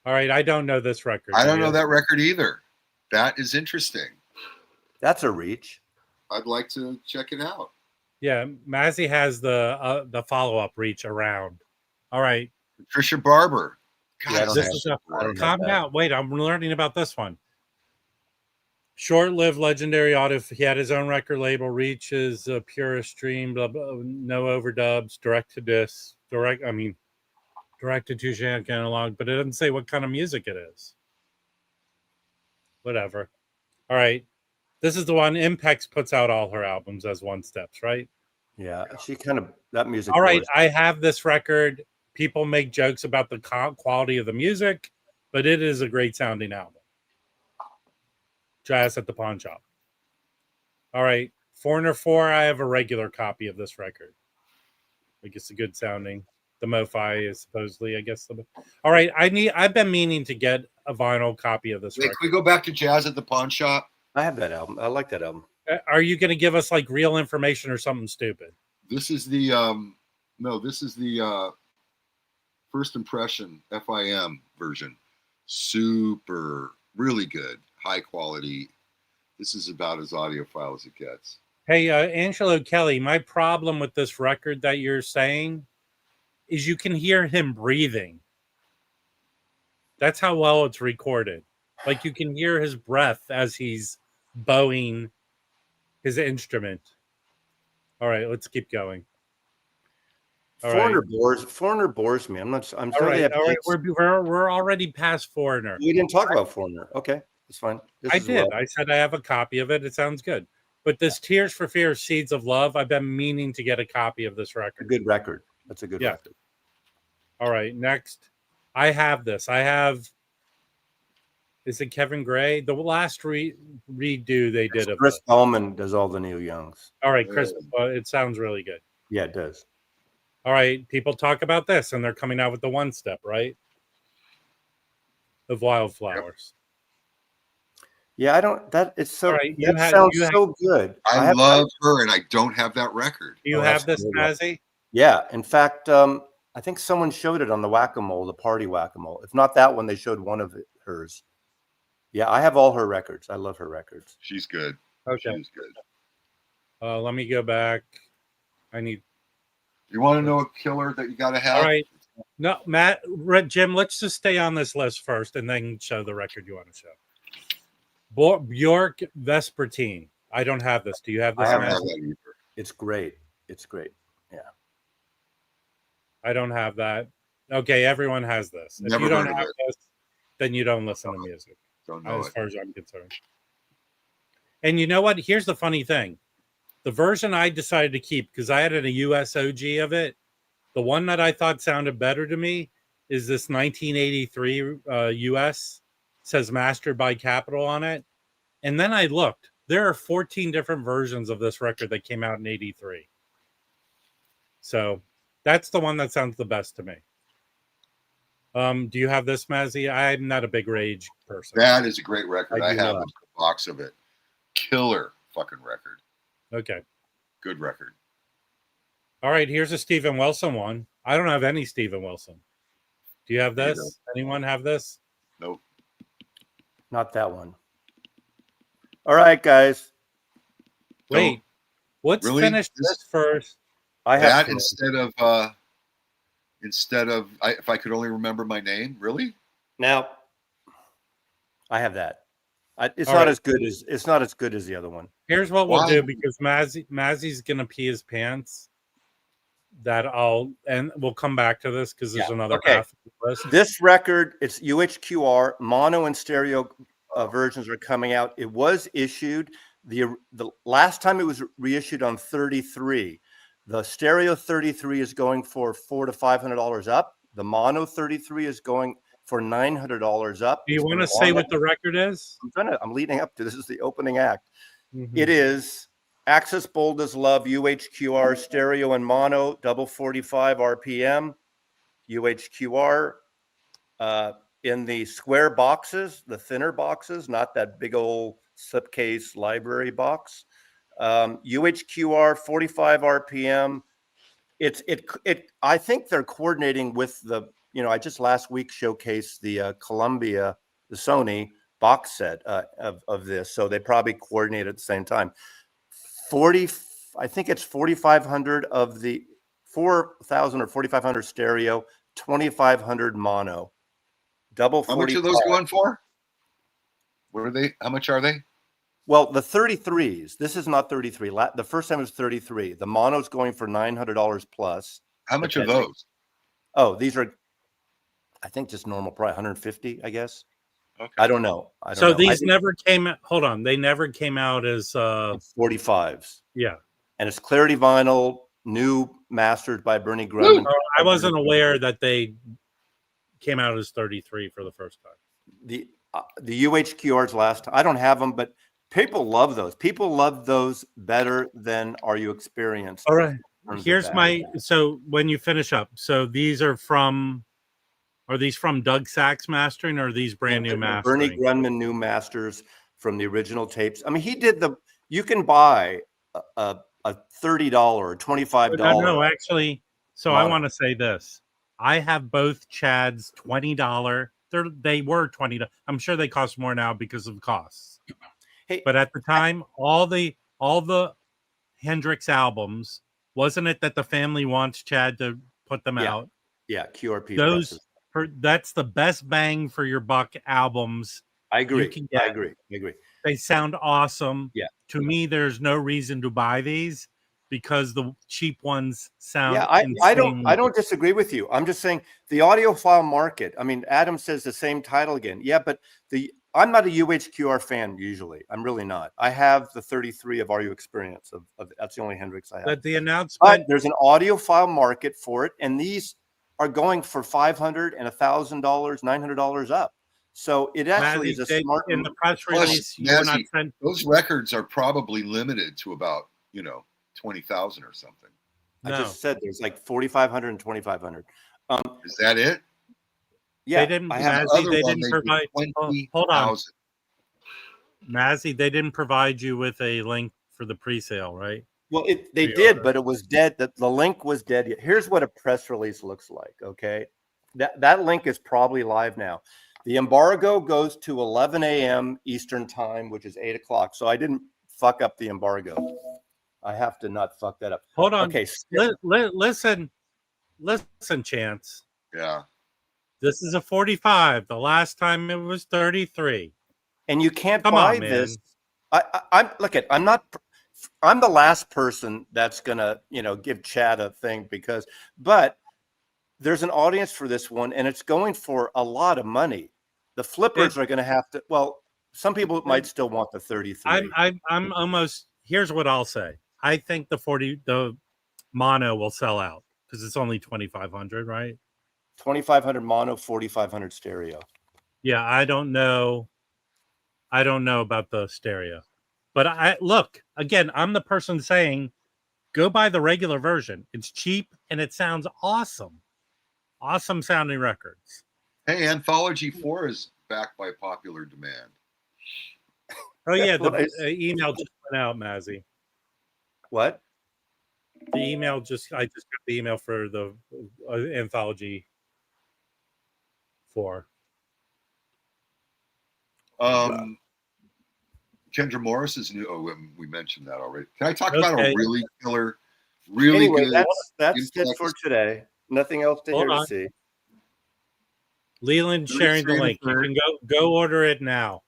All right. I don't know this record. I don't know that record either. That is interesting. That's a reach. I'd like to check it out. Yeah, Mazzy has the follow-up Reach Around. All right. Patricia Barber. God, this is calm down. Wait, I'm learning about this one. Short-lived legendary Audiophile. He had his own record label. Reach is a purest stream. Blah, blah, no overdubs. Direct to disc. Direct to two-channel analog. But it doesn't say what kind of music it is. Whatever. All right. This is the one. Impex puts out all her albums as one steps, right? Yeah, she kind of that music. All right, I have this record. People make jokes about the quality of the music, but it is a great sounding album. Jazz at the Pawn Shop. All right, Foreigner 4. I have a regular copy of this record. I guess a good sounding. The MoFi is supposedly, I guess. All right, I've been meaning to get a vinyl copy of this record. Can we go back to Jazz at the Pawn Shop? I have that album. I like that album. Are you going to give us like real information or something stupid? This is the this is the First Impression FIM version. Super, really good, high quality. This is about as audiophile as it gets. Hey, Angelo Kelly, my problem with this record that you're saying is you can hear him breathing. That's how well it's recorded. Like you can hear his breath as he's bowing his instrument. All right, let's keep going. Foreigner bores me. I'm sorry. All right. We're already past Foreigner. We didn't talk about Foreigner. Okay, that's fine. I did. I said I have a copy of it. It sounds good. But this Tears for Fears, Seeds of Love, I've been meaning to get a copy of this record. A good record. That's a good record. All right, next. I have this. Is it Kevin Gray? The last redo they did of Chris Ballman does all the Neil Youngs. All right, Chris. It sounds really good. Yeah, it does. All right, people talk about this, and they're coming out with the one step, right? Of Wildflowers. Yeah, I don't. That it's so. Right, that sounds so good. I love her, and I don't have that record. Do you have this, Mazzy? Yeah. In fact, I think someone showed it on the Whack-A-Mole, the party Whack-A-Mole. If not that one, they showed one of hers. Yeah, I have all her records. I love her records. She's good. Okay. She's good. Let me go back. You want to know a killer that you got to have? All right. No, Jim, let's just stay on this list first and then show the record you want to show. Bjork Vespertine. I don't have this. Do you have this? I haven't had that either. It's great. It's great. Yeah. I don't have that. Okay, everyone has this. If you don't have this, then you don't listen to music. Don't know as far as I'm concerned. And you know what? Here's the funny thing. The version I decided to keep, because I had a US OG of it, the one that I thought sounded better to me is this 1983 US. Says mastered by Capitol on it. And then I looked. There are 14 different versions of this record that came out in 83. So That's the one that sounds the best to me. Do you have this, Mazzy? I'm not a big Rage person. That is a great record. I have not. a box of it. Killer fucking record. Okay. Good record. All right, here's a Steven Wilson one. I don't have any Steven Wilson. Do you have this? Neither. Anyone have this? Nope. Not that one. All right, guys. Wait, let's Really? finish this first. I have That instead of if I could only remember my name, really? now. I have that. It's All not right. as good as the other one. Here's what we'll Why? do, because Mazzy's gonna pee his pants. And we'll come back to this because there's another half of the list. This record, it's UHQR. Mono and stereo versions are coming out. It was issued the last time it was reissued on 33. The stereo 33 is going for $400 to $500 up. The mono 33 is going for $900 up. Do you want to say what the record is? I'm leading up to this. Is the opening act. Mhm. It is Access Bold as Love, UHQR stereo and mono, double 45 RPM, UHQR in the square boxes, the thinner boxes, not that big old slipcase library box. UHQR 45 RPM. I think they're coordinating with I just last week showcased the Columbia, the Sony box set of this, so they probably coordinate at the same time. I think it's 4,500 of the 4,000 or 4,500 stereo, 2,500 mono, double 45. How much are those going for? What are they? How much are they? Well, the 33s. This is not 33. The first time it was 33. The mono's going for $900 plus. How much are those? Oh, these are, I think, just normal price, 150, I guess. Okay. I don't know. So these never came out. Hold on, they never came out as 45s. Yeah, and it's Clarity vinyl, new mastered by Bernie Grumman. I wasn't aware that they came out as 33 for the first time. The UHQRs last time. I don't have them, but people love those. People love those better than Are You Experienced? All right. Here's so when you finish up, so these are from. Are these from Doug Sachs mastering, or are these brand new mastering? Bernie Grumman new masters from the original tapes. I mean, he did you can buy a $30 or $25. No, actually. So I want to say this. I have both Chad's $20. They were $20. I'm sure they cost more now because of costs. Hey, but at the time, all the Hendrix albums, wasn't it that the family wants Chad to put them out? Yeah, QRP. That's the best bang for your buck albums. I agree. I agree. They sound awesome. Yeah. To me, there's no reason to buy these because the cheap ones sound. Yeah, I don't disagree with you. I'm just saying the audiophile market. I mean, Adam says the same title again. Yeah, but I'm not a UHQR fan usually. I'm really not. I have the 33 of Are You Experience of that's the only Hendrix I have. But the announcement. But there's an audiophile market for it, and these are going for $500 and $1,000, $900 up. So it actually is a smart. In the press release, those records are probably limited to about 20,000 or something. I just said there's like 4,500 and 2,500. Is that it? Yeah, they didn't. They didn't provide. Hold on, Mazzy. They didn't provide you with a link for the pre-sale, right? Well, they did, but it was dead. The link was dead. Here's what a press release looks like. Okay, that link is probably live now. The embargo goes to 11 a.m. Eastern time, which is 8 o'clock. So I didn't fuck up the embargo. I have to not fuck that up. Hold on. Okay, listen, Chance. Yeah. This is a 45. The last time it was 33. And you can't buy this. I'm the last person that's gonna, give Chad a thing but there's an audience for this one, and it's going for a lot of money. The flippers are going to have to. Well, some people might still want the 33. I'm almost. Here's what I'll say. I think the mono will sell out because it's only 2,500, right? 2,500 mono, 4,500 stereo. Yeah, I don't know about the stereo, but look again. I'm the person saying Go buy the regular version. It's cheap and it sounds awesome. Awesome sounding records. Hey, Anthology 4 is back by popular demand. Oh yeah, the email just went out, Mazzy. What? The email I just got the email for the Anthology 4. Kendra Morris is new. Oh, we mentioned that already. Can I talk about a really killer, anyway, good? That's it for today. Nothing else to hear to see. Leland sharing the link. You can go order it now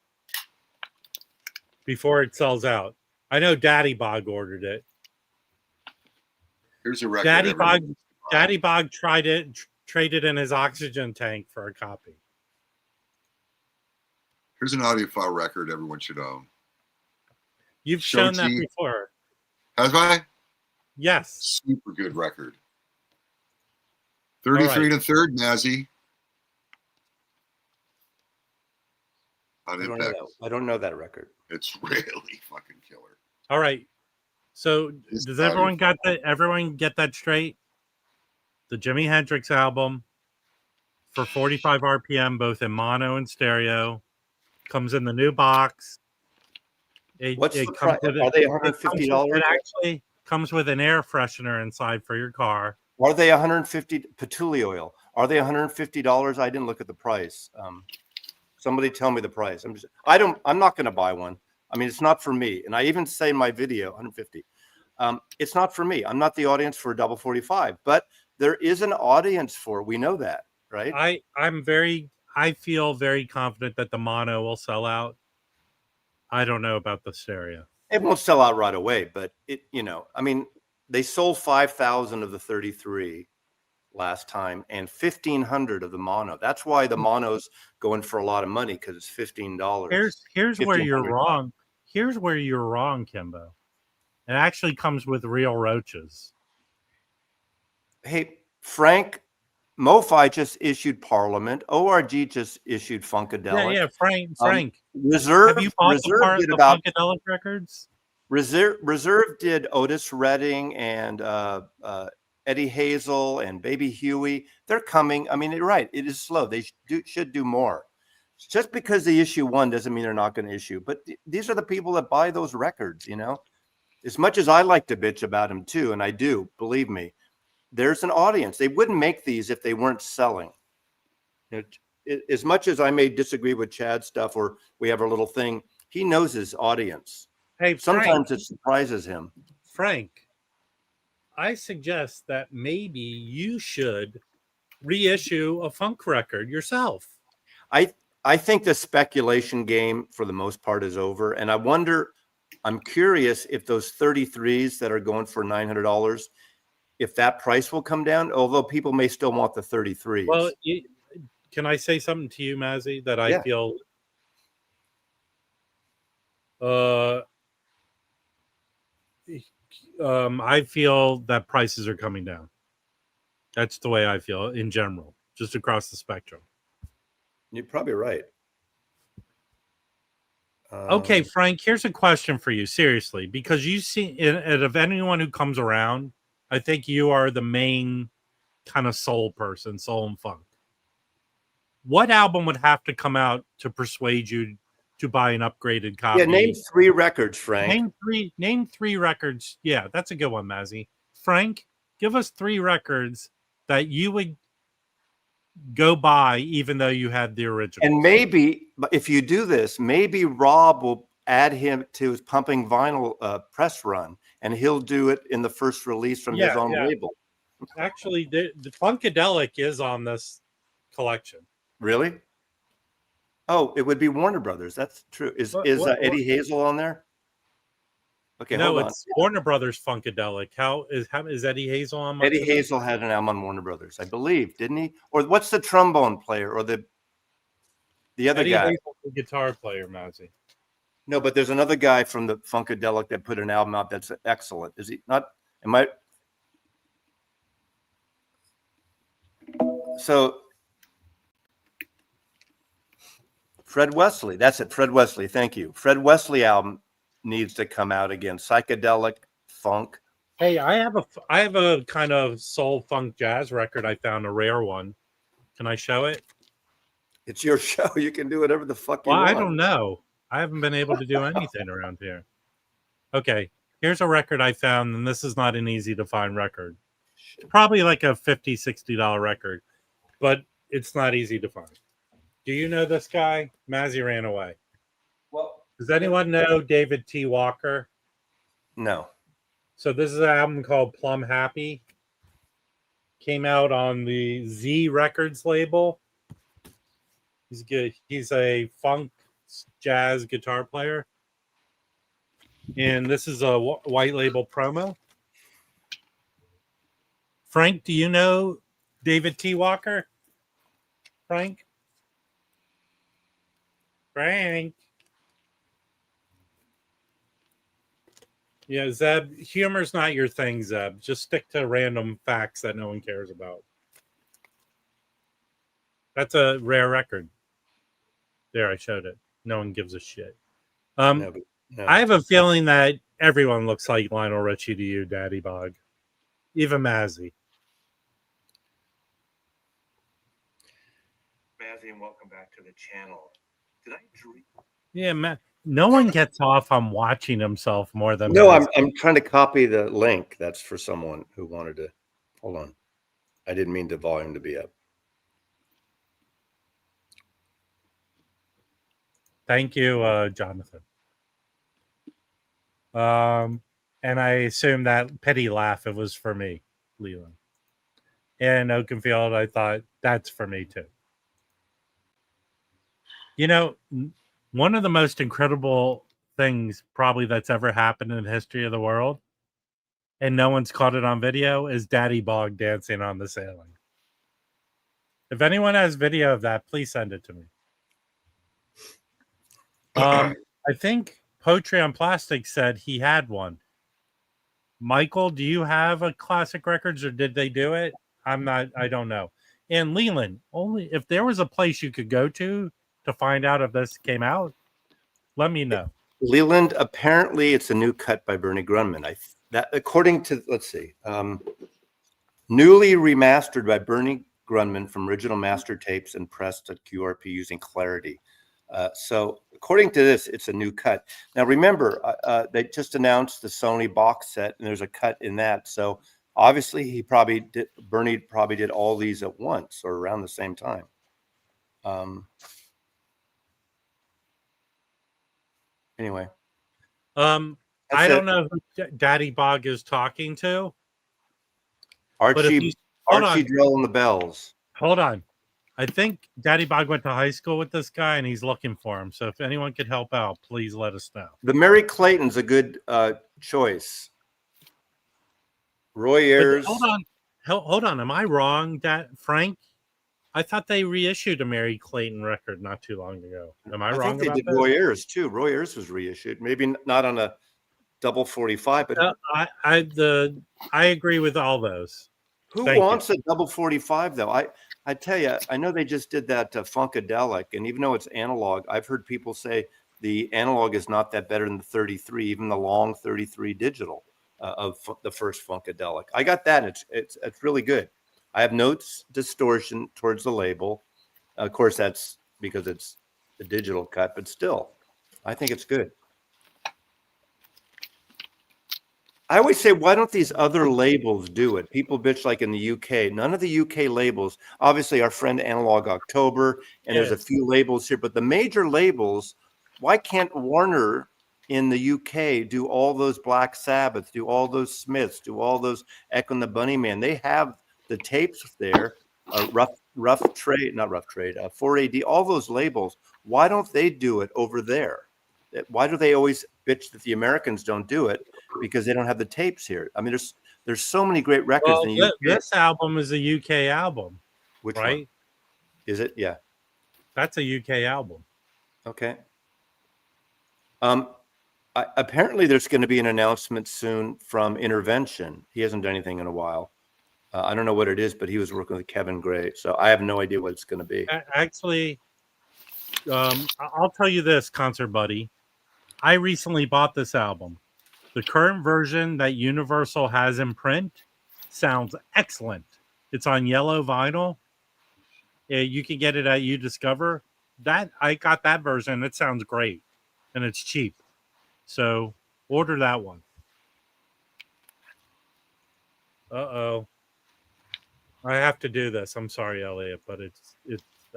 before it sells out. I know Daddy Bog ordered it. Here's a record. Daddy Bog traded in his oxygen tank for a copy. Here's an audiophile record everyone should own. You've shown that before. Have I? Yes. Super good record. 33 and a third, Mazzy. I don't know that record. It's really fucking killer. All right. So does everyone get that straight? The Jimi Hendrix album for 45 RPM, both in mono and stereo, comes in the new box. What's the price? Are they $150? It actually comes with an air freshener inside for your car. Are they $150 patchouli oil? Are they $150? I didn't look at the price. Somebody tell me the price. I'm not going to buy one. I mean, it's not for me. And I even say in my video, 150. It's not for me. I'm not the audience for a double 45, but there is an audience for it. We know that, right? I feel very confident that the mono will sell out. I don't know about the stereo. It won't sell out right away, but I mean, they sold 5,000 of the 33 last time and 1,500 of the mono. That's why the mono's going for a lot of money, because it's $15. Here's where you're wrong. Here's where you're wrong, Kimbo. It actually comes with real roaches. Hey, Frank, MoFi just issued Parliament. ORG just issued Funkadelic. Yeah, Frank. Reserve. Have you bought the Funkadelic records? Reserve did Otis Redding and Eddie Hazel and Baby Huey. They're coming. I mean, you're right. It is slow. They should do more. Just because they issue one doesn't mean they're not going to issue. But these are the people that buy those records, As much as I like to bitch about them too, and I do, believe me, there's an audience. They wouldn't make these if they weren't selling. As much as I may disagree with Chad's stuff, or we have our little thing, he knows his audience. Hey, sometimes it surprises him. Frank, I suggest that maybe you should reissue a funk record yourself. I think the speculation game for the most part is over. And I'm curious if those 33s that are going for $900, if that price will come down, although people may still want the 33s. Well, can I say something to you, Mazzy, that I feel I feel that prices are coming down. That's the way I feel in general, just across the spectrum. You're probably right. Okay, Frank, here's a question for you, seriously, because you see, of anyone who comes around, I think you are the main kind of soul person, soul and funk. What album would have to come out to persuade you to buy an upgraded copy? Yeah, name 3 records, Frank. Name three records. Yeah, that's a good one, Mazzy. Frank, give us 3 records that you would go buy even though you had the original. And maybe if you do this, maybe Rob will add him to his Pumping Vinyl press run, and he'll do it in the first release from his own label. Actually, the Funkadelic is on this collection. Really? Oh, it would be Warner Brothers. That's true. Is Eddie Hazel on there? Okay, no, it's Warner Brothers Funkadelic. How is Eddie Hazel on? Eddie Hazel had an album on Warner Brothers, I believe, didn't he? Or what's the trombone player or the other Eddie guy? Hazel's the guitar player, Mazzy. No, but there's another guy from the Funkadelic that put an album out that's excellent. Is he not? Am I? So Fred Wesley, that's it. Fred Wesley, thank you. Fred Wesley album needs to come out again. Psychedelic funk. Hey, I have a kind of soul funk jazz record. I found a rare one. Can I show it? It's your show. You can do whatever the fuck you Well, want. I don't know. I haven't been able to do anything around here. Okay, here's a record I found, and this is not an easy to find record. Probably like a $50, $60 record, but it's not easy to find. Do you know this guy? Mazzy ran away. Well, Does anyone know David T. Walker? no. So this is an album called Plum Happy. Came out on the Z Records label. He's good. He's a funk jazz guitar player. And this is a white label promo. Frank, do you know David T. Walker? Frank? Frank? Yeah, Zeb, humor's not your thing, Zeb. Just stick to random facts that no one cares about. That's a rare record. There, I showed it. No one gives a shit. No. I have a feeling that everyone looks like Lionel Richie to you, Daddy Bog. Even Mazzy. Mazzy, and welcome back to the channel. Did I dream? Yeah, no one gets off on watching himself more than No, Mazzy. I'm trying to copy the link. That's for someone who wanted to. Hold on. I didn't mean the volume to be up. Thank you, Jonathan. And I assume that petty laugh, it was for me, Leland. And Oakenfield, I thought that's for me too. You know, one of the most incredible things probably that's ever happened in the history of the world, and no one's caught it on video, is Daddy Bog dancing on the sailing. If anyone has video of that, please send it to me. I think Poetry on Plastic said he had one. Michael, do you have a Classic Records, or did they do it? I don't know. And Leland, only if there was a place you could go to find out if this came out, let me know. Leland, apparently it's a new cut by Bernie Grundman. That according to, let's see, newly remastered by Bernie Grundman from original master tapes and pressed at QRP using Clarity. So according to this, it's a new cut. Now remember, they just announced the Sony box set, and there's a cut in that. So obviously Bernie probably did all these at once or around the same time. Anyway, I don't know who Daddy Bog is talking to. Archie drilling the bells. Hold on. I think Daddy Bog went to high school with this guy, and he's looking for him. So if anyone could help out, please let us know. The Mary Clayton's a good choice. Roy Ayers. Hold on. Am I wrong, Frank? I thought they reissued a Mary Clayton record not too long ago. Am I wrong? I think they did Roy Ayers too. Roy Ayers was reissued, maybe not on a double 45, but I agree with all those. Who wants a double 45 though? I tell you, I know they just did that Funkadelic, and even though it's analog, I've heard people say the analog is not that better than the 33, even the long 33 digital of the first Funkadelic. I got that. And it's really good. I have no distortion towards the label. Of course, that's because it's the digital cut, but still, I think it's good. I always say, why don't these other labels do it? People bitch like in the UK. None of the UK labels, obviously our friend Analog October, and there's a few labels here, but the major labels, why can't Warner in the UK do all those Black Sabbath, do all those Smiths, do all those Echo and the Bunnyman? They have the tapes there, Rough Trade, 4AD, all those labels. Why don't they do it over there? Why do they always bitch that the Americans don't do it? Because they don't have the tapes here. I mean, there's so many great records in the UK. This album is a UK album. Which right? One? Is it? Yeah. That's a UK album. Okay. Apparently there's going to be an announcement soon from Intervention. He hasn't done anything in a while. I don't know what it is, but he was working with Kevin Gray, so I have no idea what it's going to be. Actually, I'll tell you this, Concert Buddy. I recently bought this album. The current version that Universal has in print sounds excellent. It's on yellow vinyl. You can get it at UDiscover. I got that version. It sounds great, and it's cheap. So order that one. Uh-oh. I have to do this. I'm sorry, Elliot, but it's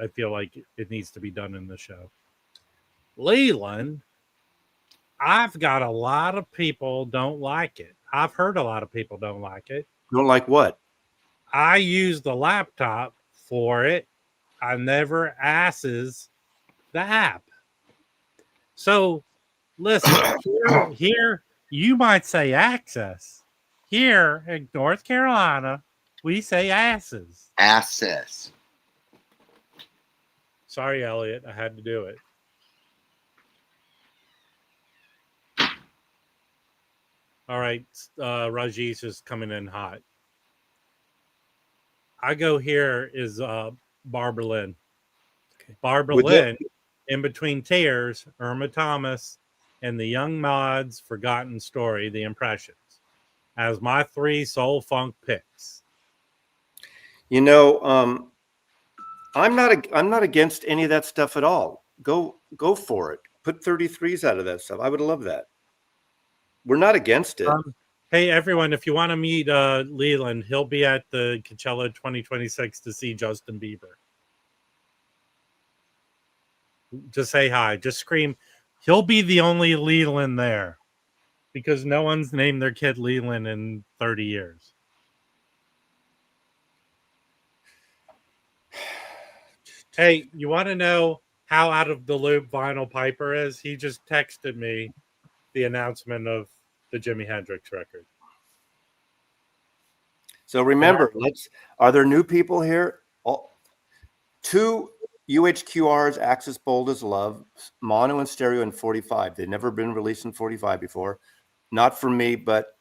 I feel like it needs to be done in the show. Leland, I've got a lot of people don't like it. I've heard a lot of people don't like it. Don't like what? I use the laptop for it. I never asses the app. So listen, here you might say access. Here in North Carolina, we say asses. Access. Sorry, Elliot. I had to do it. All right. Rajesh is coming in hot. I go here is Barbara Lynn. Okay. Barbara Lynn, In Between Tears, Irma Thomas, and the Young Mods' Forgotten Story, The Impressions, as my 3 soul funk picks. You know, I'm not against any of that stuff at all. Go for it. Put 33s out of that stuff. I would love that. We're not against it. Hey, everyone, if you want to meet Leland, he'll be at the Coachella 2026 to see Justin Bieber. Just say hi. Just scream. He'll be the only Leland there because no one's named their kid Leland in 30 years. Hey, you want to know how out of the loop Vinyl Piper is? He just texted me the announcement of the Jimi Hendrix record. So remember, are there new people here? 2 UHQRs, Axis Bold as Love, mono and stereo in 45. They've never been released in 45 before. Not for me, but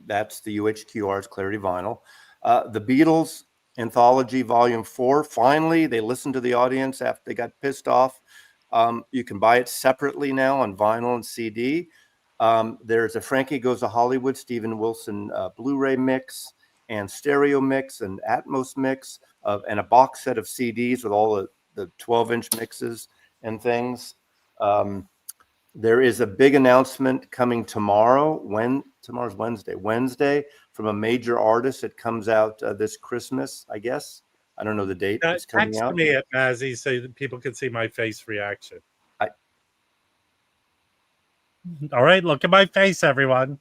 that's the UHQR's Clarity Vinyl. The Beatles Anthology Volume 4. Finally, they listened to the audience after they got pissed off. You can buy it separately now on vinyl and CD. There's a Frankie Goes to Hollywood, Steven Wilson Blu-ray mix and stereo mix and Atmos mix and a box set of CDs with all the 12-inch mixes and things. There is a big announcement coming tomorrow. Tomorrow's Wednesday, from a major artist. It comes out this Christmas, I guess. I don't know the date it's coming out. Text me at Mazzy so that people can see my face reaction. All right, look at my face, everyone.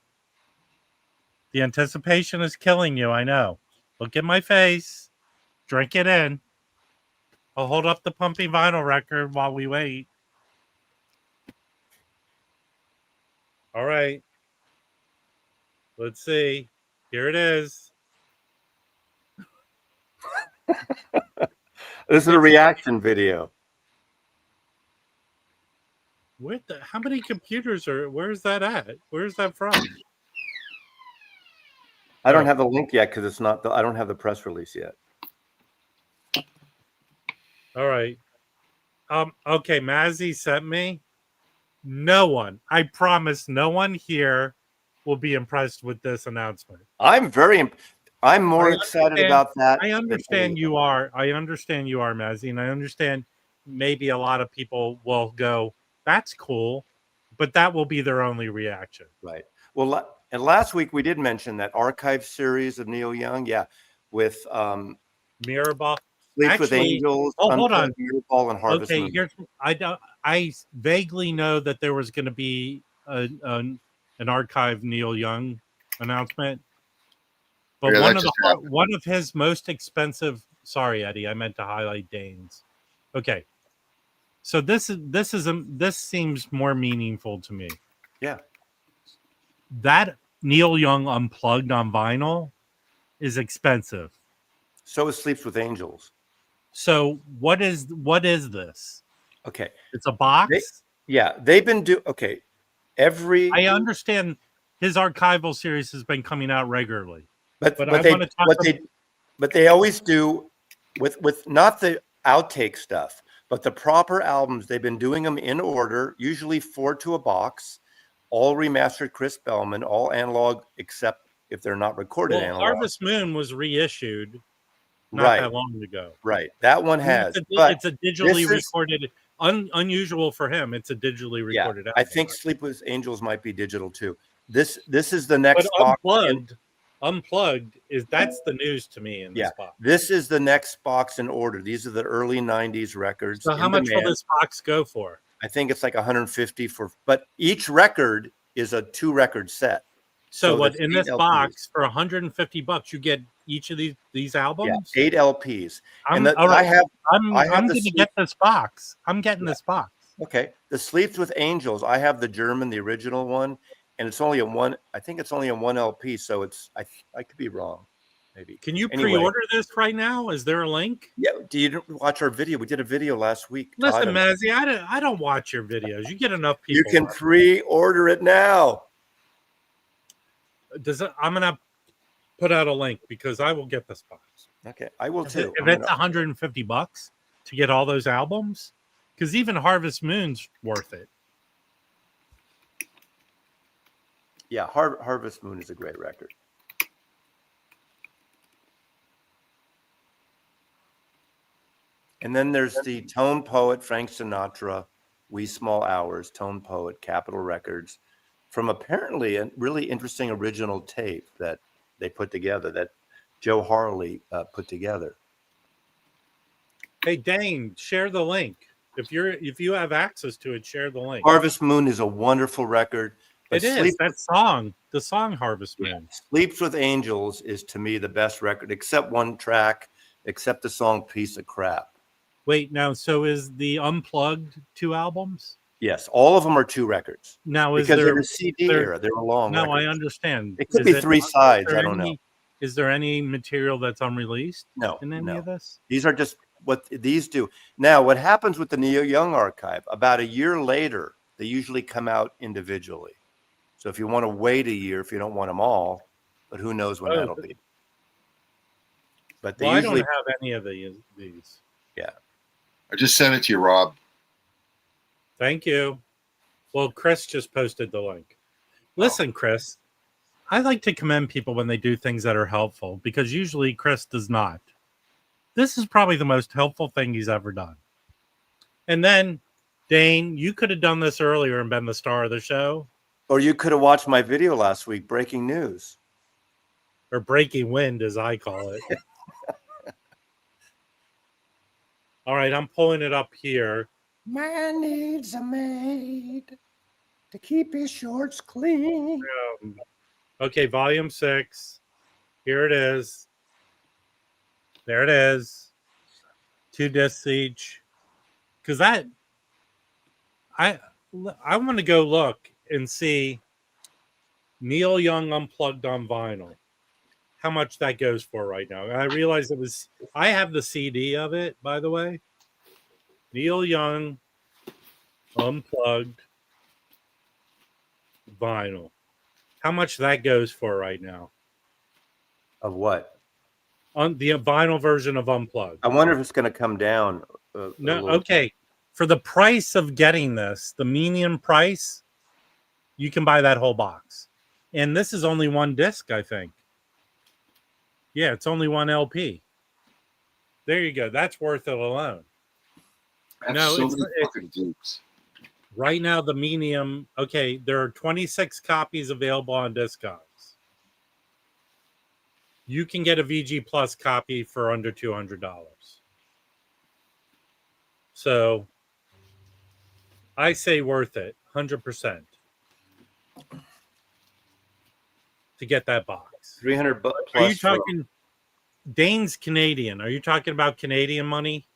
The anticipation is killing you, I know. Look at my face. Drink it in. I'll hold up the pumping vinyl record while we wait. All right. Let's see. Here it is. This is a reaction video. How many computers where's that at? Where's that from? I don't have the link yet because it's not I don't have the press release yet. All right. Okay, Mazzy sent me. No one, I promise no one here will be impressed with this announcement. I'm more excited about that. I understand you are. I understand you are, Mazzy, and I understand maybe a lot of people will go, that's cool, but that will be their only reaction. Right. Well, and last week we did mention that archive series of Neil Young, with Mirrorball. Sleep with Angels. Oh, hold on. Mirrorball and Harvest Moon. I vaguely know that there was going to be an archive Neil Young announcement, but one of his most expensive. Sorry, Eddie, I meant to highlight Dane's. Okay, so this seems more meaningful to me. Yeah, that Neil Young unplugged on vinyl is expensive. So is Sleeps with Angels. So what is this? Okay, it's a box. They've been okay. I understand his archival series has been coming out regularly, but they always do with not the outtake stuff, but the proper albums. They've been doing them in order, usually 4 to a box, all remastered Chris Bellman, all analog except if they're not recorded Well, analog. Harvest Moon was reissued not Right. that long ago. Right. That one I mean, has. it's a digitally recorded, unusual for him. It's a digitally recorded album. I think Sleep with Angels might be digital too. This is the next but box. Unplugged that's the news to me in this box. This is the next box in order. These are the early 90s records. So how much will this box go for? I think it's like 150 but each record is a 2-record set. So what in this LPs. Box for $150 you get each of these albums? Yeah, 8 LPs. I'm going to get this box. I'm getting this box. Okay. The Sleeps with Angels, I have the German, the original one, and it's only I think it's only a 1 LP, so it's I could be wrong. Maybe. Can you pre-order this right now? Is there a link? Yeah. Do you watch our video? We did a video last week. Listen, Mazzy, I don't watch your videos. You get enough people. You can pre-order it now. I'm gonna put out a link because I will get this box. Okay, I will too. If it's $150 to get all those albums, because even Harvest Moon's worth it. Yeah, Harvest Moon is a great record. And then there's the Tone Poet, Frank Sinatra, Wee Small Hours, Tone Poet, Capitol Records, from apparently a really interesting original tape that they put together, that Joe Harley put together. Hey, Dane, share the link. If you have access to it, share the link. Harvest Moon is a wonderful record. It is. That song, the song Harvest Moon. Sleeps with Angels is, to me, the best record, except one track, except the song Piece of Crap. Wait, now, so is the Unplugged 2 albums? Yes, all of them are 2 records. Now, because they're a CD era, they're long. No, records. I understand. It could be 3 sides. I don't know. Is there any material that's unreleased? No, in any of this? These are just what these do. Now, what happens with the Neil Young archive? About a year later, they usually come out individually. So if you want to wait a year, if you don't want them all, but who knows when that'll be. But they usually I don't have any of these. Yeah. I just sent it to you, Rob. Thank you. Well, Chris just posted the link. Listen, Chris, I like to commend people when they do things that are helpful, because usually Chris does not. This is probably the most helpful thing he's ever done. And then, Dane, you could have done this earlier and been the star of the show. Or you could have watched my video last week, Breaking News. Or Breaking Wind, as I call it. All right, I'm pulling it up here. Man needs a maid to keep his shorts clean. Okay, volume 6. Here it is. There it is. 2 discs each. Because I want to go look and see Neil Young Unplugged on vinyl. How much that goes for right now. I realized I have the CD of it, by the way. Neil Young Unplugged vinyl. How much that goes for right now? Of what? On the vinyl version of Unplugged. I wonder if it's going to come down. No, okay. For the price of getting this, the median price, you can buy that whole box. And this is only 1 disc, I think. Yeah, it's only 1 LP. There you go. That's worth it alone. Right now, the medium, okay, there are 26 copies available on Discogs. You can get a VG Plus copy for under $200. So, I say worth it, 100%. To get that box. $300 plus. Are you talking, Dane's Canadian. Are you talking about Canadian money?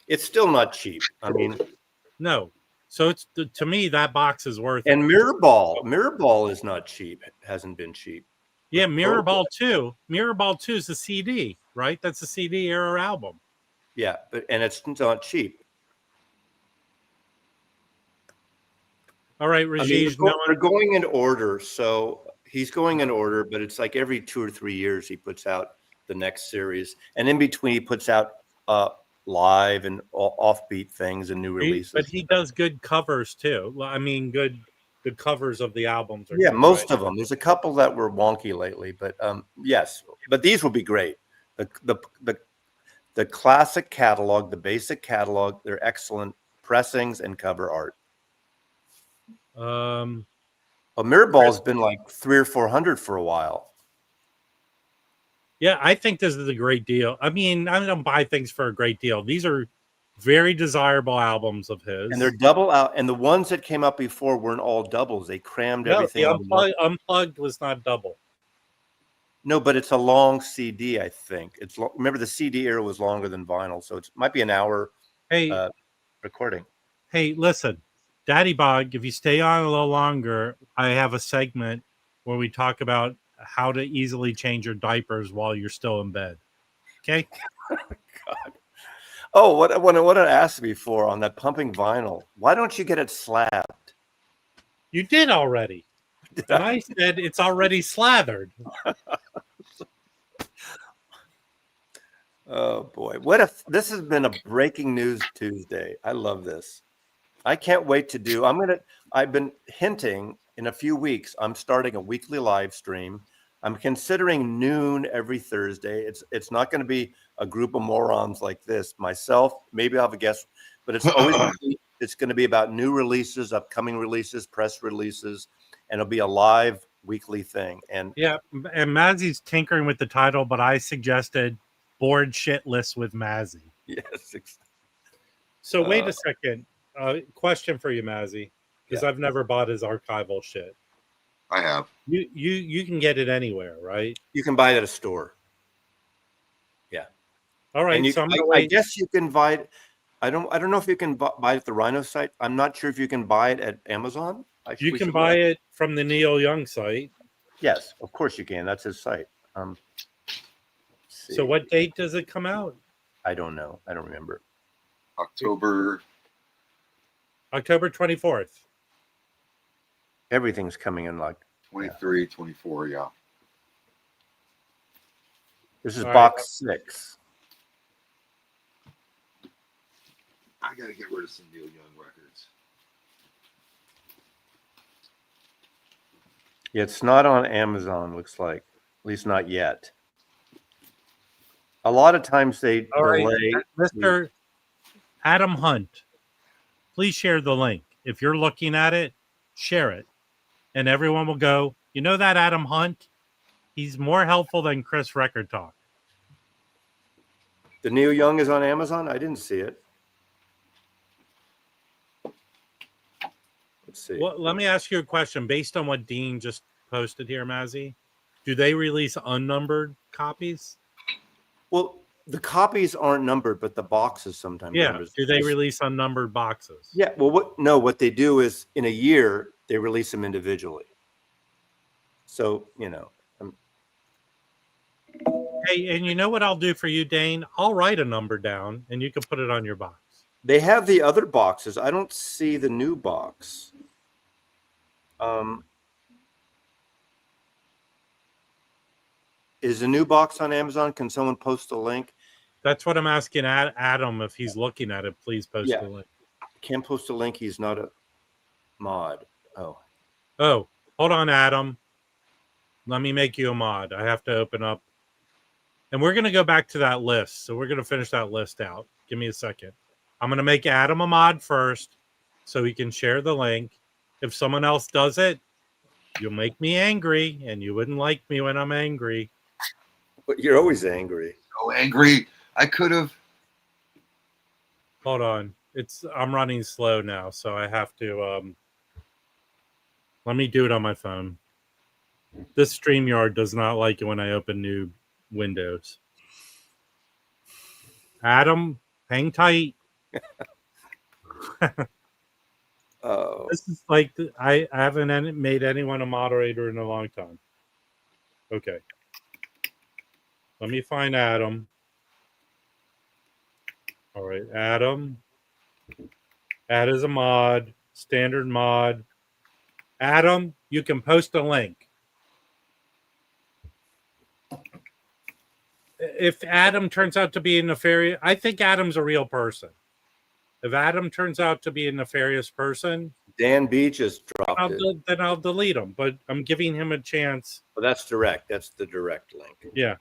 It's still not cheap. I mean, no. So it's to me that box is worth it. And Mirrorball is not cheap. It hasn't been cheap. Yeah, Mirrorball 2. Mirrorball 2 is a CD, right? That's a CD era album. Yeah, and it's not cheap. All right, Rajesh. I mean, they're going in order, so he's going in order, but it's like every 2 or 3 years he puts out the next series, and in between he puts out live and offbeat things and new releases. But he does good covers too. I mean, good the covers of the albums are Yeah, good, most right? of them. There's a couple that were wonky lately, but yes. But these will be great. The classic catalog, the basic catalog, they're excellent pressings and cover art. A Mirrorball's been like 300 or 400 for a while. Yeah, I think this is a great deal. I mean, I don't buy things for a great deal. These are very desirable albums of his. And they're double out. And the ones that came out before weren't all doubles. They crammed everything. The unplugged was not double. No, but it's a long CD, I think. Remember the CD era was longer than vinyl, so it might be an hour recording. Hey, listen, Daddy Bog, if you stay on a little longer, I have a segment where we talk about how to easily change your diapers while you're still in bed. Okay? God. Oh, what I asked before on that pumping vinyl, why don't you get it slabbed? You did already. And I said it's already slathered. Oh boy. What if this has been a breaking news Tuesday? I love this. I can't wait to do. I've been hinting in a few weeks, I'm starting a weekly live stream. I'm considering noon every Thursday. It's not going to be a group of morons like this. Myself, maybe I'll have a guest, but it's always it's going to be about new releases, upcoming releases, press releases, and it'll be a live weekly thing. And yeah, and Mazzy's tinkering with the title, but I suggested Bored Shitless with Mazzy. Yes. So wait a second. Question for you, Mazzy, because I've never bought his archival shit. I have. You can get it anywhere, right? You can buy it at a store. Yeah. All right. I guess you can buy it. I don't know if you can buy it at the Rhino site. I'm not sure if you can buy it at Amazon. You can buy it from the Neil Young site. Yes, of course you can. That's his site. So what date does it come out? I don't know. I don't remember. October 24th. Everything's coming in like 23, 24, yeah. This is box 6. I got to get rid of some Neil Young records. Yeah, it's not on Amazon, looks like. At least not yet. A lot of times they delay. Right. Mr. Adam Hunt, please share the link. If you're looking at it, share it. And everyone will go, you know that Adam Hunt? He's more helpful than Chris Record Talk. The Neil Young is on Amazon? I didn't see it. Let's see. Well, let me ask you a question. Based on what Dean just posted here, Mazzy, do they release unnumbered copies? Well, the copies aren't numbered, but the boxes sometimes. Yeah. Numbers. Do they release unnumbered boxes? Yeah. Well, what they do is in a year they release them individually. So Hey, and you know what I'll do for you, Dane? I'll write a number down, and you can put it on your box. They have the other boxes. I don't see the new box. Is the new box on Amazon? Can someone post a link? That's what I'm asking Adam. If he's looking at it, please post the link. Can't post a link. He's not a mod. Oh, hold on, Adam. Let me make you a mod. I have to open up. And we're going to go back to that list. So we're going to finish that list out. Give me a second. I'm going to make Adam a mod first so he can share the link. If someone else does it, you'll make me angry, and you wouldn't like me when I'm angry. But you're always angry. So angry. I could have. Hold on. I'm running slow now, so I have to let me do it on my phone. This StreamYard does not like it when I open new windows. Adam, hang tight. Oh. This is like I haven't made anyone a moderator in a long time. Okay. Let me find Adam. All right, Adam. Add as a mod, standard mod. Adam, you can post a link. If Adam turns out to be a nefarious, I think Adam's a real person. If Adam turns out to be a nefarious person, Dan B just dropped it. Then I'll delete them. But I'm giving him a chance. Well, that's direct. That's the direct link. Yeah.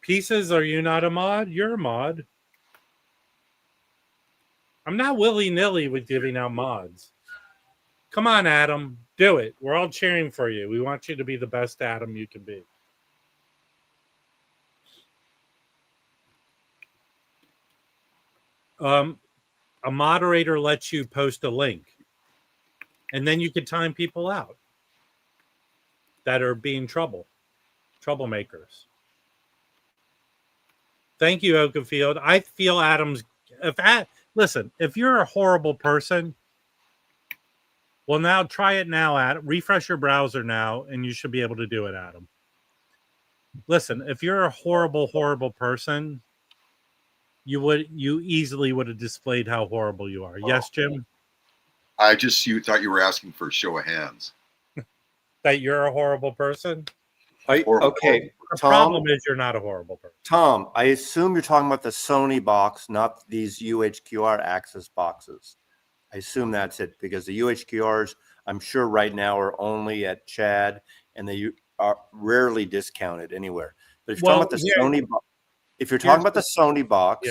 Pieces, are you not a mod? You're a mod. I'm not willy-nilly with giving out mods. Come on, Adam. Do it. We're all cheering for you. We want you to be the best Adam you can be. A moderator lets you post a link, and then you can time people out that are being troublemakers. Thank you, Oakenfield. I feel Adam's. Listen, if you're a horrible person, well, now try it now. Adam, refresh your browser now, and you should be able to do it, Adam. Listen, if you're a horrible person, you easily would have displayed how horrible you are. Yes, Jim? You thought you were asking for a show of hands. That you're a horrible person? Okay, The Tom, problem is you're not a horrible person. Tom, I assume you're talking about the Sony box, not these UHQR access boxes. I assume that's it, because the UHQRs, I'm sure right now are only at Chad, and they are rarely discounted anywhere. But if you're talking about the Sony box, if you're talking about the Sony box,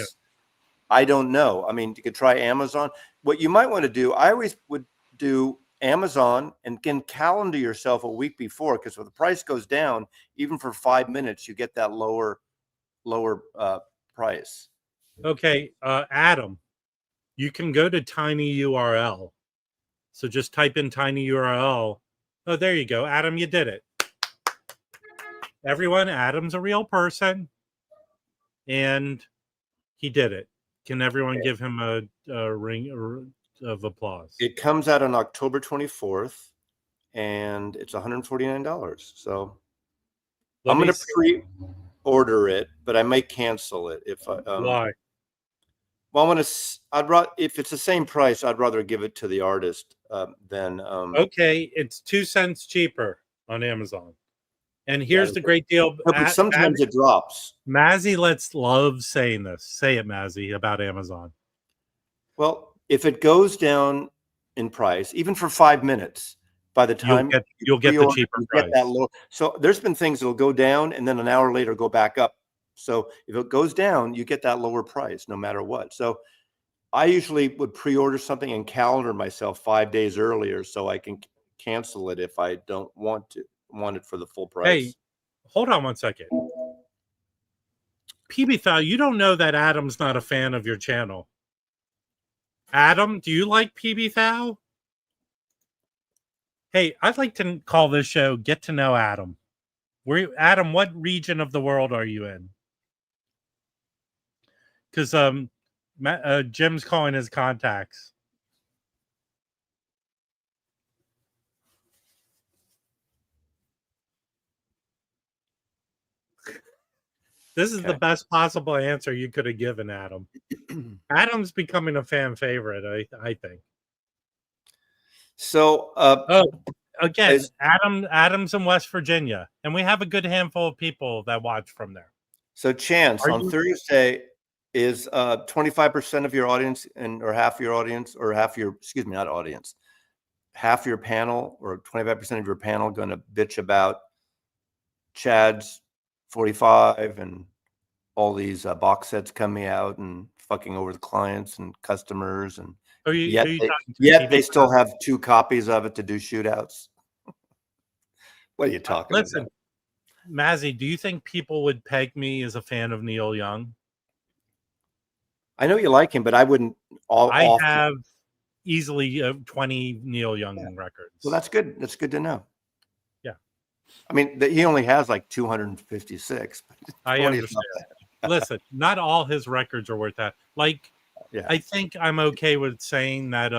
I don't know. I mean, you could try Amazon. What you might want to do, I always would do Amazon and can calendar yourself a week before, because when the price goes down, even for 5 minutes, you get that lower price. Okay, Adam, you can go to tinyurl. So just type in tinyurl. Oh, there you go. Adam, you did it. Everyone, Adam's a real person, and he did it. Can everyone give him a ring of applause? It comes out on October 24th, and it's $149. So I'm going to pre-order it, but I may cancel it if I. Why? Well, if it's the same price, I'd rather give it to the artist than. Okay, it's 2 cents cheaper on Amazon. And here's the great deal. No, but sometimes it drops. Mazzy loves saying this. Say it, Mazzy, about Amazon. Well, if it goes down in price, even for 5 minutes, by the time you'll get the cheaper price. Get that low. So there's been things that'll go down and then an hour later go back up. So if it goes down, you get that lower price no matter what. So I usually would pre-order something and calendar myself 5 days earlier so I can cancel it if I don't want it for the full price. Hey, hold on 1 second. PB Thou, you don't know that Adam's not a fan of your channel. Adam, do you like PB Thou? Hey, I'd like to call this show Get to Know Adam. Adam, what region of the world are you in? Because Jim's calling his contacts. This is the best possible answer you could have given, Adam. Adam's becoming a fan favorite, I think. So, again, Adam's in West Virginia, and we have a good handful of people that watch from there. So, Chance, on Thursday is 25% of your audience or half your audience, or half your panel, or 25% of your panel going to bitch about Chad's 45 and all these box sets coming out and fucking over the clients and customers, and yet they still have 2 copies of it to do shootouts. What are you talking about? Listen, Mazzy, do you think people would peg me as a fan of Neil Young? I know you like him, but I wouldn't. I have easily 20 Neil Young records. Well, that's good. That's good to know. Yeah. I mean, he only has like 256. I understand. Listen, not all his records are worth that. Like, I think I'm okay with saying that.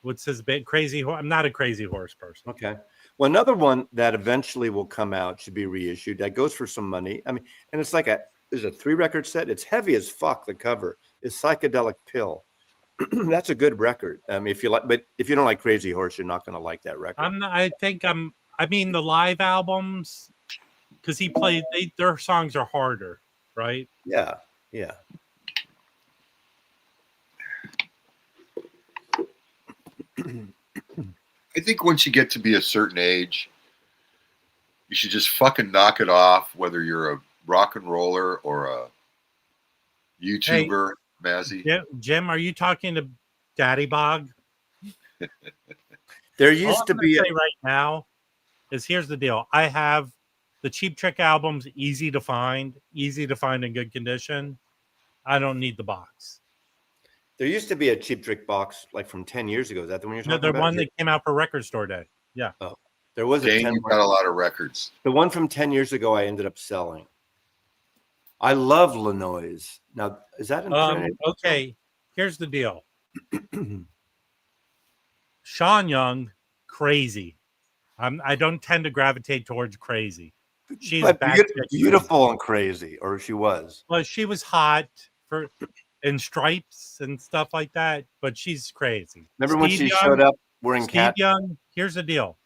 What's his band? Crazy Horse. I'm not a Crazy Horse person. Okay. Well, another one that eventually will come out, should be reissued. That goes for some money. I mean, and it's like there's a 3-record set. It's heavy as fuck. The cover is Psychedelic Pill. That's a good record. If you like, but if you don't like Crazy Horse, you're not going to like that record. I mean, the live albums, because he played. Their songs are harder, right? Yeah. Yeah. I think once you get to be a certain age, you should just fucking knock it off, whether you're a rock and roller or a YouTuber, Mazzy. Jim, are you talking to Daddy Bog? There All used I'm to gonna be say right now is here's the deal. I have the Cheap Trick albums, easy to find in good condition. I don't need the box. there used to be a Cheap Trick box like from 10 years ago. Is that the one you're No, talking the about? one that came out for Record Store Day. Yeah. Oh, there was a Dane, 10. you've got a lot of records. The one from 10 years ago I ended up selling. I love Lanois. Now, is that in print? Okay, here's the deal. Sean Young, crazy. I don't tend to gravitate towards crazy. She's But beautiful crazy. and crazy, or she was. Well, she was hot in stripes and stuff like that, but she's crazy. Remember when she showed up wearing Steve cat? Young, here's the deal.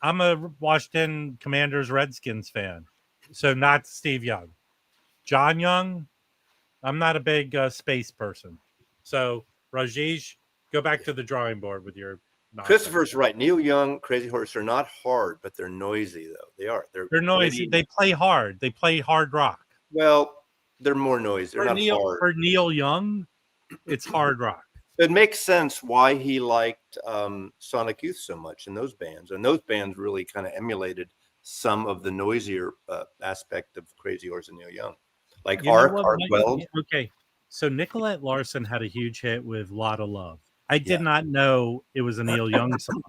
I'm a Washington Commanders Redskins fan, so not Steve Young. John Young, I'm not a big space person. So, Rajesh, go back to the drawing board with your nonsense. Christopher's right. Neil Young, Crazy Horse are not hard, but they're noisy, though. They are. They're noisy. Witty. They play hard. They play hard rock. Well, they're more noisy. They're not hard. For Neil Young, it's hard rock. It makes sense why he liked Sonic Youth so much in those bands. And those bands really kind of emulated some of the noisier aspect of Crazy Horse and Neil Young. Like Art Weld. Okay, so Nicolette Larson had a huge hit with Lot of Love. I did not know it was a Neil Young song.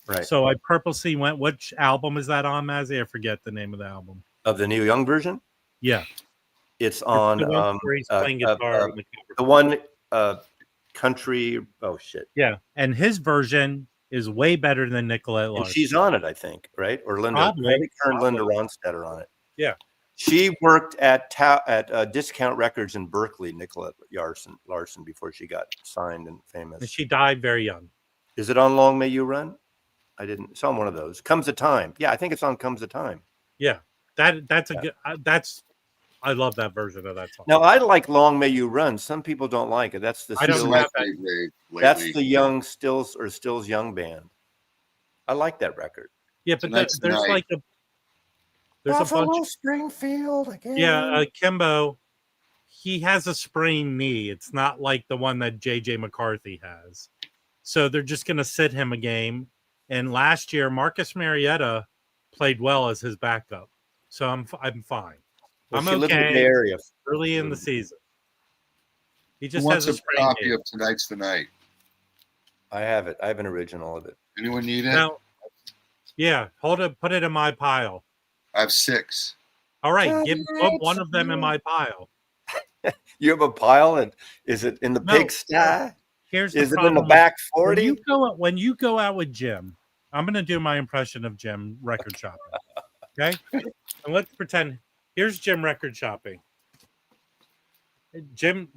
Right. So I purposely went, which album is that on, Mazzy? I forget the name of the album. Of the Neil Young version? Yeah. It's on where he's playing guitar. The one country. Oh, shit. Yeah. And his version is way better than Nicolette Larson. And she's on it, I think, right? Or Linda. Maybe Linda Ronstadt are on it. Yeah. She worked at Discount Records in Berkeley, Nicolette Larson, before she got signed and famous. And she died very young. Is it on Long May You Run? I didn't. It's on one of those. Comes a Time. Yeah, I think it's on Comes a Time. Yeah, that's a good. I love that version of that song. Now I like Long May You Run. Some people don't like it. That's the I don't have that. That's the Young Stills Young band. I like that record. Yeah, but there's like a. There's Buffalo a bunch. Springfield again. Yeah, Kimbo, he has a sprained knee. It's not like the one that JJ McCarthy has. So they're just going to sit him a game. And last year, Marcus Marietta played well as his backup. So I'm fine. Well, I'm okay. In the area. Early in the season. He just has a copy of Tonight's the Night. I have it. I have an original of it. Anyone need it? Now, yeah, hold it. Put it in my pile. I have 6. All right, put one of them in my pile. You have a pile, and is it in the pigsty? Is it in the back 40? When you go out with Jim, I'm going to do my impression of Jim record shopping. Okay, and let's pretend here's Jim record shopping. Jim,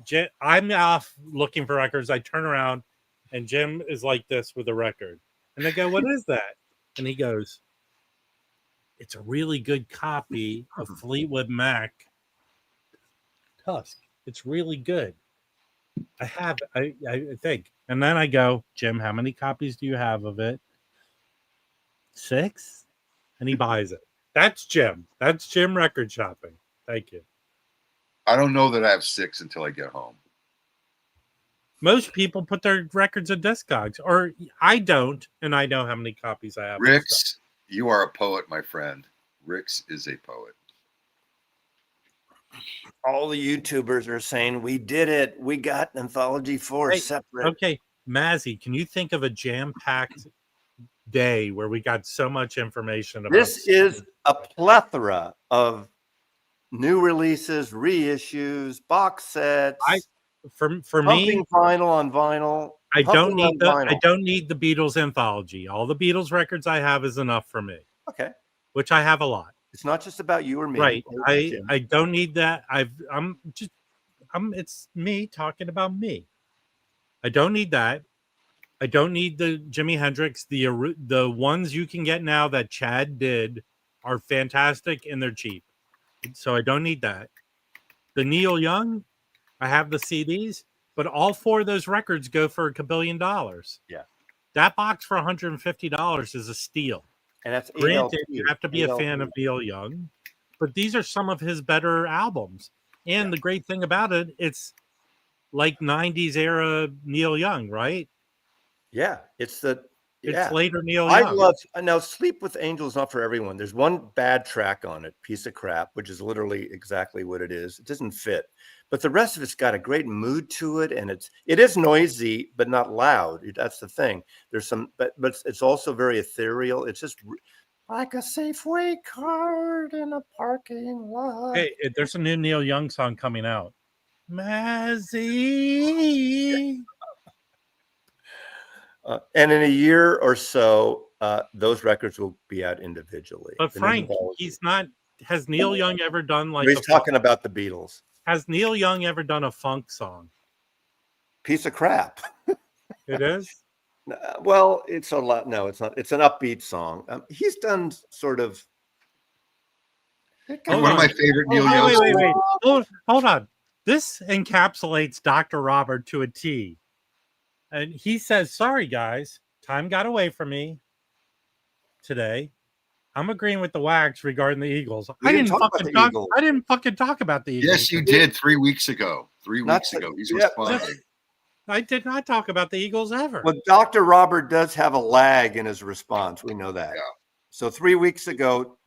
I'm off looking for records. I turn around, and Jim is like this with a record, and I go, "What is that?" And he goes, "It's a really good copy of Fleetwood Mac Tusk. It's really good. I have, I think." And then I go, "Jim, how many copies do you have of it?" 6. And he buys it. That's Jim. That's Jim record shopping. Thank you. I don't know that I have 6 until I get home. Most people put their records in Discogs, or I don't, and I know how many copies I have. Rix, you are a poet, my friend. Rix is a poet. All the YouTubers are saying we did it. We got Anthology 4 separate. Okay, Mazzy, can you think of a jam-packed day where we got so much information about this? Is a plethora of new releases, reissues, box sets. For me, vinyl on vinyl. I don't need the Beatles anthology. All the Beatles records I have is enough for me. Okay, which I have a lot. It's not just about you or me, right? I don't need that. It's me talking about me. I don't need that. I don't need the Jimi Hendrix. The ones you can get now that Chad did are fantastic and they're cheap. So I don't need that. The Neil Young, I have the CDs, but all 4 of those records go for $1 billion. Yeah. That box for $150 is a steal. And that's Granted, ALP. you have to be a fan of Neil Young, but these are some of his better albums. And the great thing about it, it's like 90s era Neil Young, right? Yeah, it's later Neil I Young. love now Sleep with Angels not for everyone. There's one bad track on it, Piece of Crap, which is literally exactly what it is. It doesn't fit. But the rest of it's got a great mood to it, and it is noisy, but not loud. That's the thing. There's some, but it's also very ethereal. It's just like a Safeway card in a parking lot. Hey, there's a new Neil Young song coming out. Mazzy. And in a year or so, those records will be out individually. But Frank, he's not. Has Neil Young ever done like? He's talking about the Beatles. Has Neil Young ever done a funk song? Piece of Crap. It is. Well, it's a lot. No, it's not. It's an upbeat song. He's done sort of. One of my favorite Neil Young. Wait. Hold on. This encapsulates Dr. Robert to a T. And he says, sorry, guys, time got away from me today. I'm agreeing with the Wags regarding the Eagles. I didn't fucking talk about the Eagles. Yes, you did 3 weeks ago. 3 weeks ago. He's responding. I did not talk about the Eagles ever. Well, Dr. Robert does have a lag in his response. We know that. Yeah. So 3 weeks ago,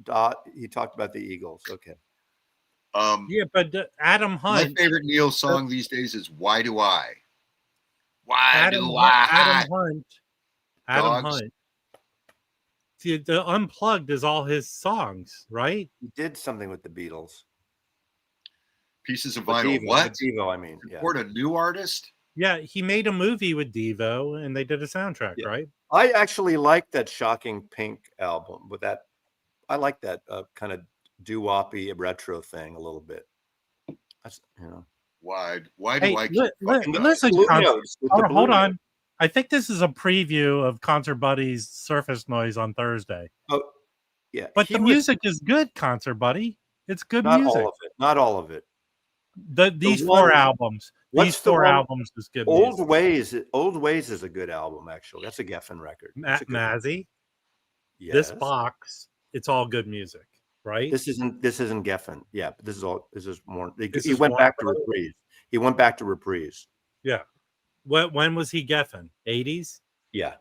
he talked about the Eagles. Okay. Yeah, but Adam Hunt. My favorite Neil song these days is "Why Do I." Adam Hunt. See, the Unplugged is all his songs, right? He did something with the Beatles. Pieces of Vinyl. Devo, What? Devo, I mean. Support a new artist? Yeah, he made a movie with Devo, and they did a soundtrack, right? I actually like that Shocking Pink album. With that, I like that kind of doo-woppy retro thing a little bit. That's, Why do I keep listen, hold on. I think this is a preview of Concert Buddy's Surface Noise on Thursday. Oh, yeah. But the music is good, Concert Buddy. It's good music. Not all of it. These four albums. These four albums is good music. music. Old Ways is a good album, actually. That's a Geffen record. Mazzy. Yes. This box, it's all good music, right? This isn't Geffen. Yeah, but this is more. He went back to Reprise. He went back to Reprise. Yeah. When was he Geffen? 80s? Yeah.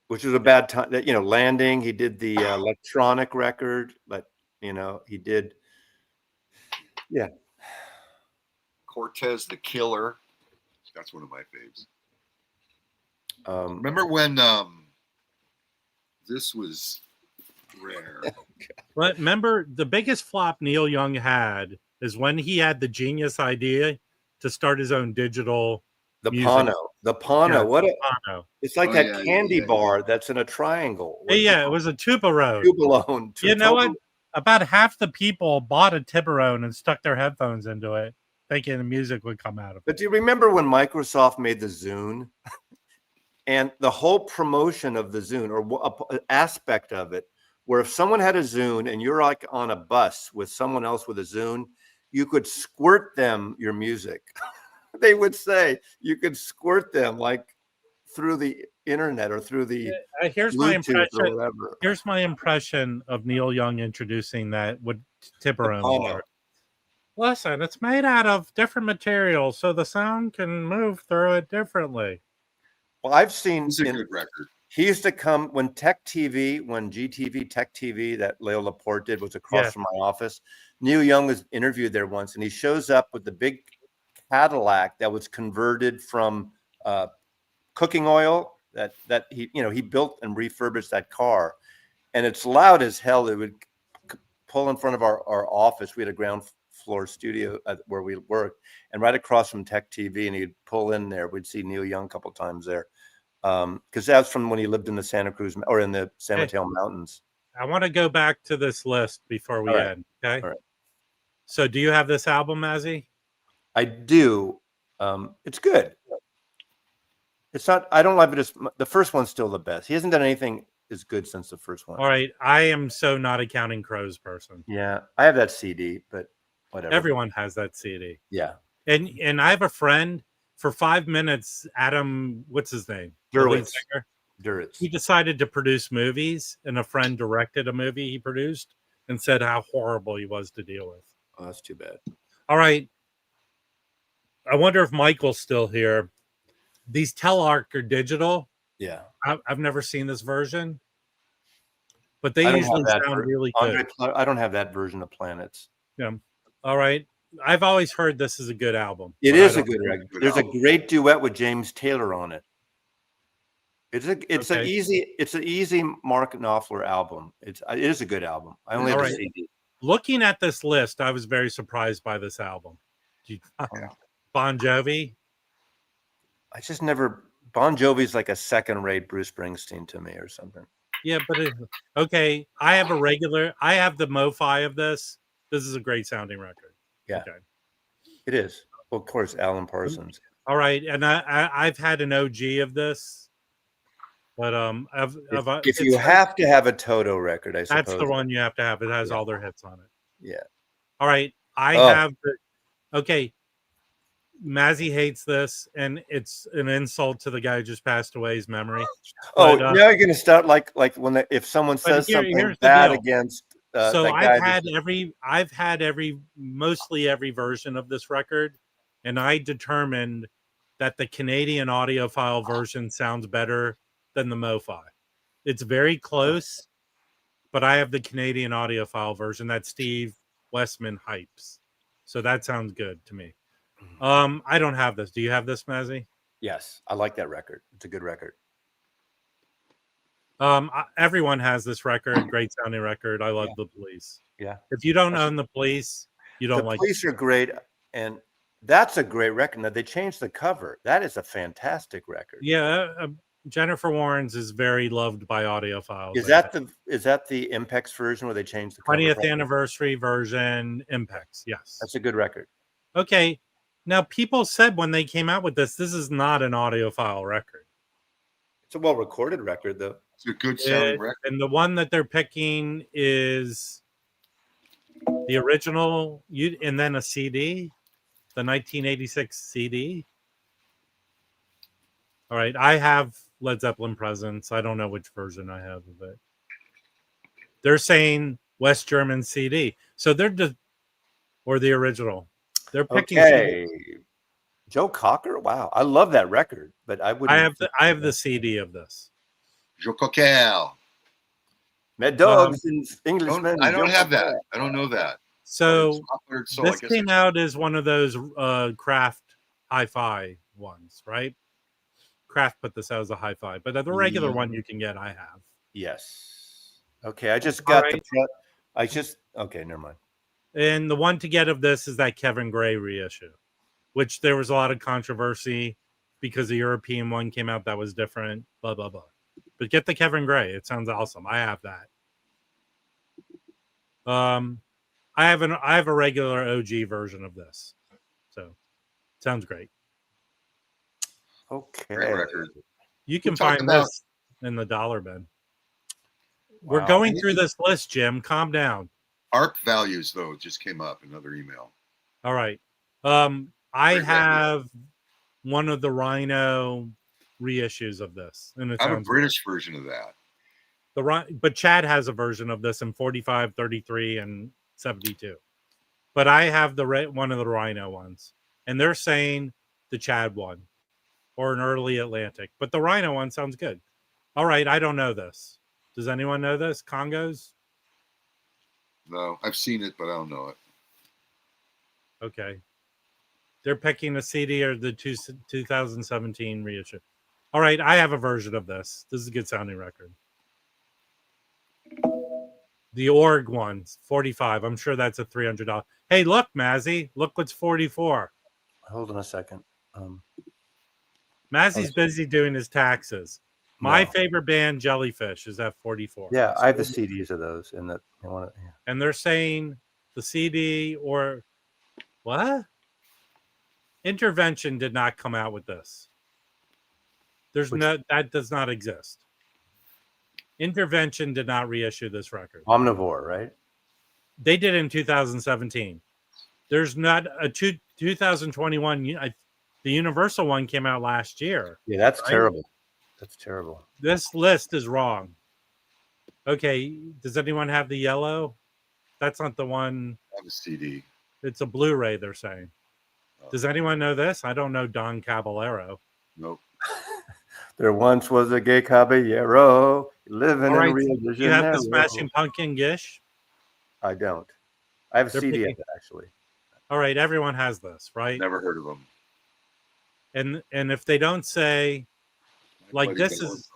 Which was a bad time. Landing. He did the electronic record, but he did. Yeah. Cortez the Killer. That's one of my faves. Remember when this was rare? But remember, the biggest flop Neil Young had is when he had the genius idea to start his own digital music. The Pano. Pano. It's like that candy bar that's in a triangle. It was a Tubarone. You know what? About half the people bought a Tiburone and stuck their headphones into it, thinking the music would come out of it. But do you remember when Microsoft made the Zune? And the whole promotion of the Zune, or an aspect of it, where if someone had a Zune and you're like on a bus with someone else with a Zune, you could squirt them your music. They would say you could squirt them like through the internet or through the here's my impression. Here's my impression of Neil Young introducing that with Tiburone. Listen, it's made out of different materials, so the sound can move through it differently. Well, I've seen it's a good record. He used to come when GTV Tech TV that Leo Laporte did was across from my office. Neil Young was interviewed there once, and he shows up with the big Cadillac that was converted from cooking oil that he built and refurbished that car, and it's loud as hell. It would pull in front of our office. We had a ground floor studio where we worked, and right across from Tech TV, and he'd pull in there. We'd see Neil Young a couple times there, because that's from when he lived in the Santa Cruz or in the San Mateo Mountains. I want to go back to this list before we end. Okay. All right. So, do you have this album, Mazzy? I do. It's good. It's not. I don't love it as the first one's still the best. He hasn't done anything as good since the first one. All right. I am so not a Counting Crows person. Yeah, I have that CD, but whatever. Everyone has that CD. Yeah. And I have a friend for 5 minutes. Adam, what's his name? Hurwitz. Duritz. He decided to produce movies, and a friend directed a movie he produced and said how horrible he was to deal with. Oh, that's too bad. All right. I wonder if Michael's still here. These Telarc are digital. Yeah. I've never seen this version, but they I don't usually have that sound really Andre, good. I don't have that version of Planets. Yeah. All right. I've always heard this is a good album. It but is I a don't good know. record. There's a great duet with James Taylor on it. It's an Okay. easy Mark Knopfler album. It is a good album. I only have All the right. CD. Looking at this list, I was very surprised by this album. Bon Jovi. I just never. Bon Jovi's like a second-rate Bruce Springsteen to me, or something. Yeah, but okay. I have the MoFi of this. This is a great sounding record. Yeah, okay. It is. Well, of course, Alan Parsons. All right, and I've had an OG of this, but if you have to have a Toto record, I suppose that's the one you have to have. It has all their hits on it. Yeah. All right, I have the. Okay, Mazzy hates this, and it's an insult to the guy who just passed away's memory. But, now you're going to start like when if someone says something bad against. So I've had mostly every version of this record, and I determined that the Canadian audiophile version sounds better than the MoFi. It's very close, but I have the Canadian audiophile version that Steve Westman hypes. So that sounds good to me. I don't have this. Do you have this, Mazzy? Yes, I like that record. It's a good record. Everyone has this record. Great sounding record. I love the Police. Yeah. If you don't own the Police, you don't like. The Police are great, and that's a great record. Now they changed the cover. That is a fantastic record. Yeah, Jennifer Warnes is very loved by audiophiles. Is that the Impex version where they changed the 20th anniversary version? Impex, yes. That's a good record. Okay, now people said when they came out with this is not an audiophile record. It's a well-recorded record, though. It's a good sounding record. And the one that they're picking is the original, and then a CD, the 1986 CD. All right, I have Led Zeppelin Presence. I don't know which version I have of it. They're saying West German CD, so they're or the original. They're picking. Okay. Joe Cocker. Wow, I love that record, but I wouldn't. I have the CD of this. Joe Cocker. Mad Dogs and Englishmen. I don't have that. I don't know that. So this came out as one of those Kraft hi-fi ones, right? Kraft put this out as a hi-fi, but the regular one you can get, I have. Yes. Okay, I just got okay, never mind. And the one to get of this is that Kevin Gray reissue, which there was a lot of controversy because the European one came out that was different, blah, blah, blah. But get the Kevin Gray. It sounds awesome. I have that. I have a regular OG version of this. So sounds great. Okay. Great record. You can find this in the dollar bin. Wow. We're going through this list, Jim. Calm down. ARP values, though, just came up. Another email. All right. I have one of the Rhino reissues of this. And I have a British version of that. But Chad has a version of this in 45, 33, and 72. But I have one of the Rhino ones. And they're saying the Chad one or an early Atlantic. But the Rhino one sounds good. All right, I don't know this. Does anyone know this? Congos? No, I've seen it, but I don't know it. Okay. They're picking a CD or the 2017 reissue. All right, I have a version of this. This is a good sounding record. The Org one, 45. I'm sure that's a $300. Hey, look, Mazzy. Look what's 44. Hold on a second. Mazzy's busy doing his taxes. My favorite band, Jellyfish, is at 44. Yeah, I have the CDs of those, and and they're saying the CD or what? Intervention did not come out with this. That does not exist. Intervention did not reissue this record. Omnivore, right? They did it in 2017. There's not a 2021. The Universal one came out last year. Yeah, that's terrible. That's terrible. This list is wrong. Okay, does anyone have the yellow? That's not the one. I have a CD. It's a Blu-ray, they're saying. Oh. Does anyone know this? I don't know Don Caballero. Nope. There once was a gay caballero living All right, in Rio de you have the Janeiro. Smashing Pumpkin Gish? I don't. I have a They're CD of picking- it, actually. All right, everyone has this, right? Never heard of them. And if they don't say, like, Bloody this Valentine. is,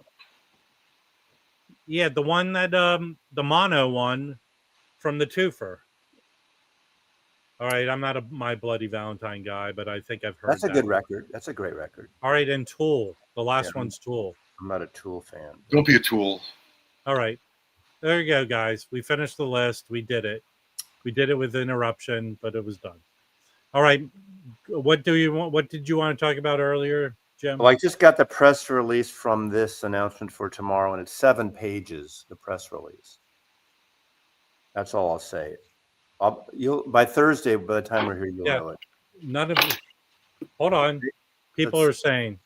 yeah, the one that the mono one from the twofer. All right, I'm not a My Bloody Valentine guy, but I think I've heard That's a that good one. record. That's a great record. All right, and Tool. The last Yeah. one's Tool. I'm not a Tool fan. Don't be a tool. All right. There you go, guys. We finished the list. We did it. We did it with interruption, but it was done. All right. What do you want? What did you want to talk about earlier, Jim? Well, I just got the press release from this announcement for tomorrow, and it's 7 pages, the press release. That's all I'll say. You'll by Thursday, by the time we're here, you'll know it. None of it. Hold on. People are saying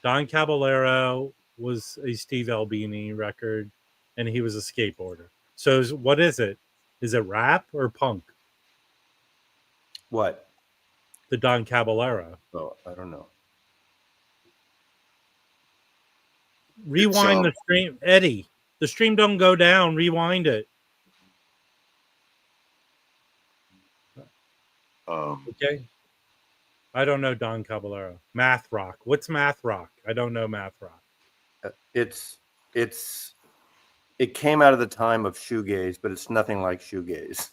Don Caballero was a Steve Albini record, and he was a skateboarder. So what is it? Is it rap or punk? What? The Don Caballero. Oh, I don't know. Rewind the stream, Eddie. The stream don't go down. Rewind it. Okay. I don't know Don Caballero. Math rock. What's math rock? I don't know math rock. It came out of the time of shoegaze, but it's nothing like shoegaze.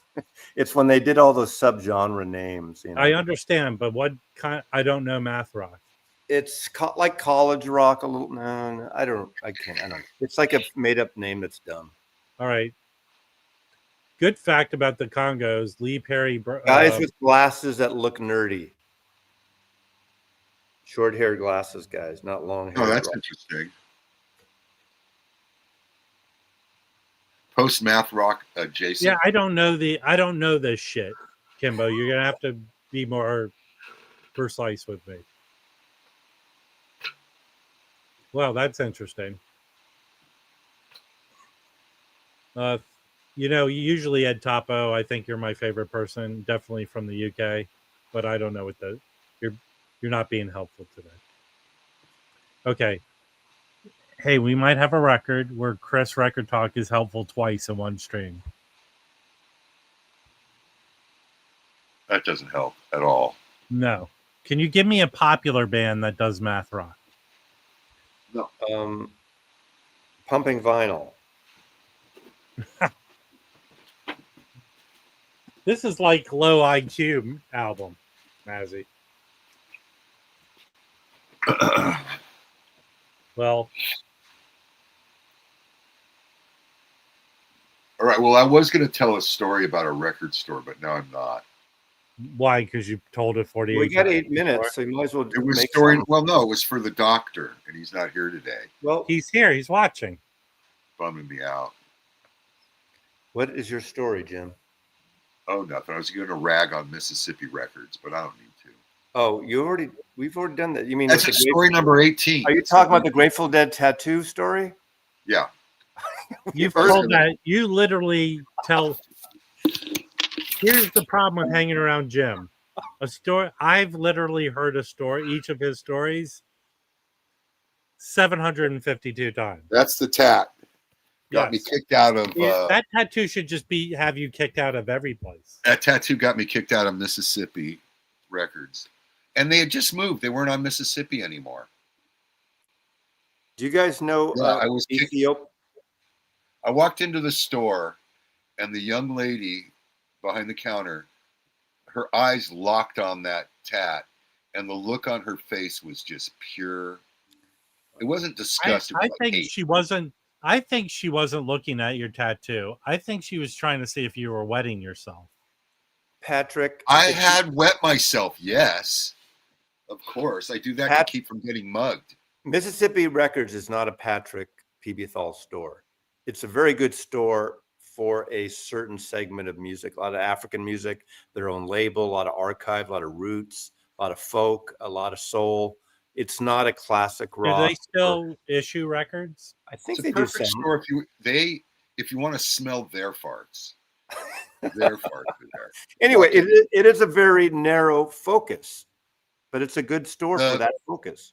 It's when they did all those subgenre names. You know? I understand, but what kind? I don't know math rock. It's like college rock a little. No, I don't. It's like a made up name that's dumb. All right. Good fact about the Congos: Lee Perry. Guys with glasses that look nerdy. Short-haired glasses, guys, not long hair. Oh, that's interesting. Post math rock adjacent. Yeah, I don't know this shit, Kimbo. You're gonna have to be more precise with me. Well, that's interesting. Usually Ed Topo, I think you're my favorite person, definitely from the UK, but I don't know what you're not being helpful today. Okay. Hey, we might have a record where Chris Record Talk is helpful twice in one stream. That doesn't help at all. No. Can you give me a popular band that does math rock? No. Pumping Vinyl. This is like low IQ album, Mazzy. Well, all right. Well, I was going to tell a story about a record store, but now I'm not. Why? Because you told it 48. We got 8 minutes, so you might as well. It was story. Well, no, it was for the doctor, and he's not here today. Well, he's here. He's watching. Bumming me out. What is your story, Jim? Oh, nothing. I was going to rag on Mississippi records, but I don't need to. Oh, we've already done that. You mean that's story number 18? Are you talking about the Grateful Dead tattoo story? Yeah. You've told that. You literally tell. Here's the problem with hanging around Jim. A story. I've literally heard a story, each of his stories, 752 times. That's the tat. Got me kicked out of. That tattoo should just have you kicked out of every place. That tattoo got me kicked out of Mississippi Records, and they had just moved. They weren't on Mississippi anymore. Do you guys know? I was Ethiopia. I walked into the store, and the young lady behind the counter, her eyes locked on that tat, and the look on her face was just pure. It wasn't disgust. I think she wasn't. I think she wasn't looking at your tattoo. I think she was trying to see if you were wetting yourself. Patrick, I had wet myself. Yes, of course. I do that to keep from getting mugged. Mississippi Records is not a Patrick Piebethal store. It's a very good store for a certain segment of music, a lot of African music, their own label, a lot of archive, a lot of roots, a lot of folk, a lot of soul. It's not a classic Do rock. they still issue records? I think It's they a do perfect some. store if you want to smell their farts. Their farts are there. Anyway, Walk in. it is a very narrow focus, but it's a good store for that focus.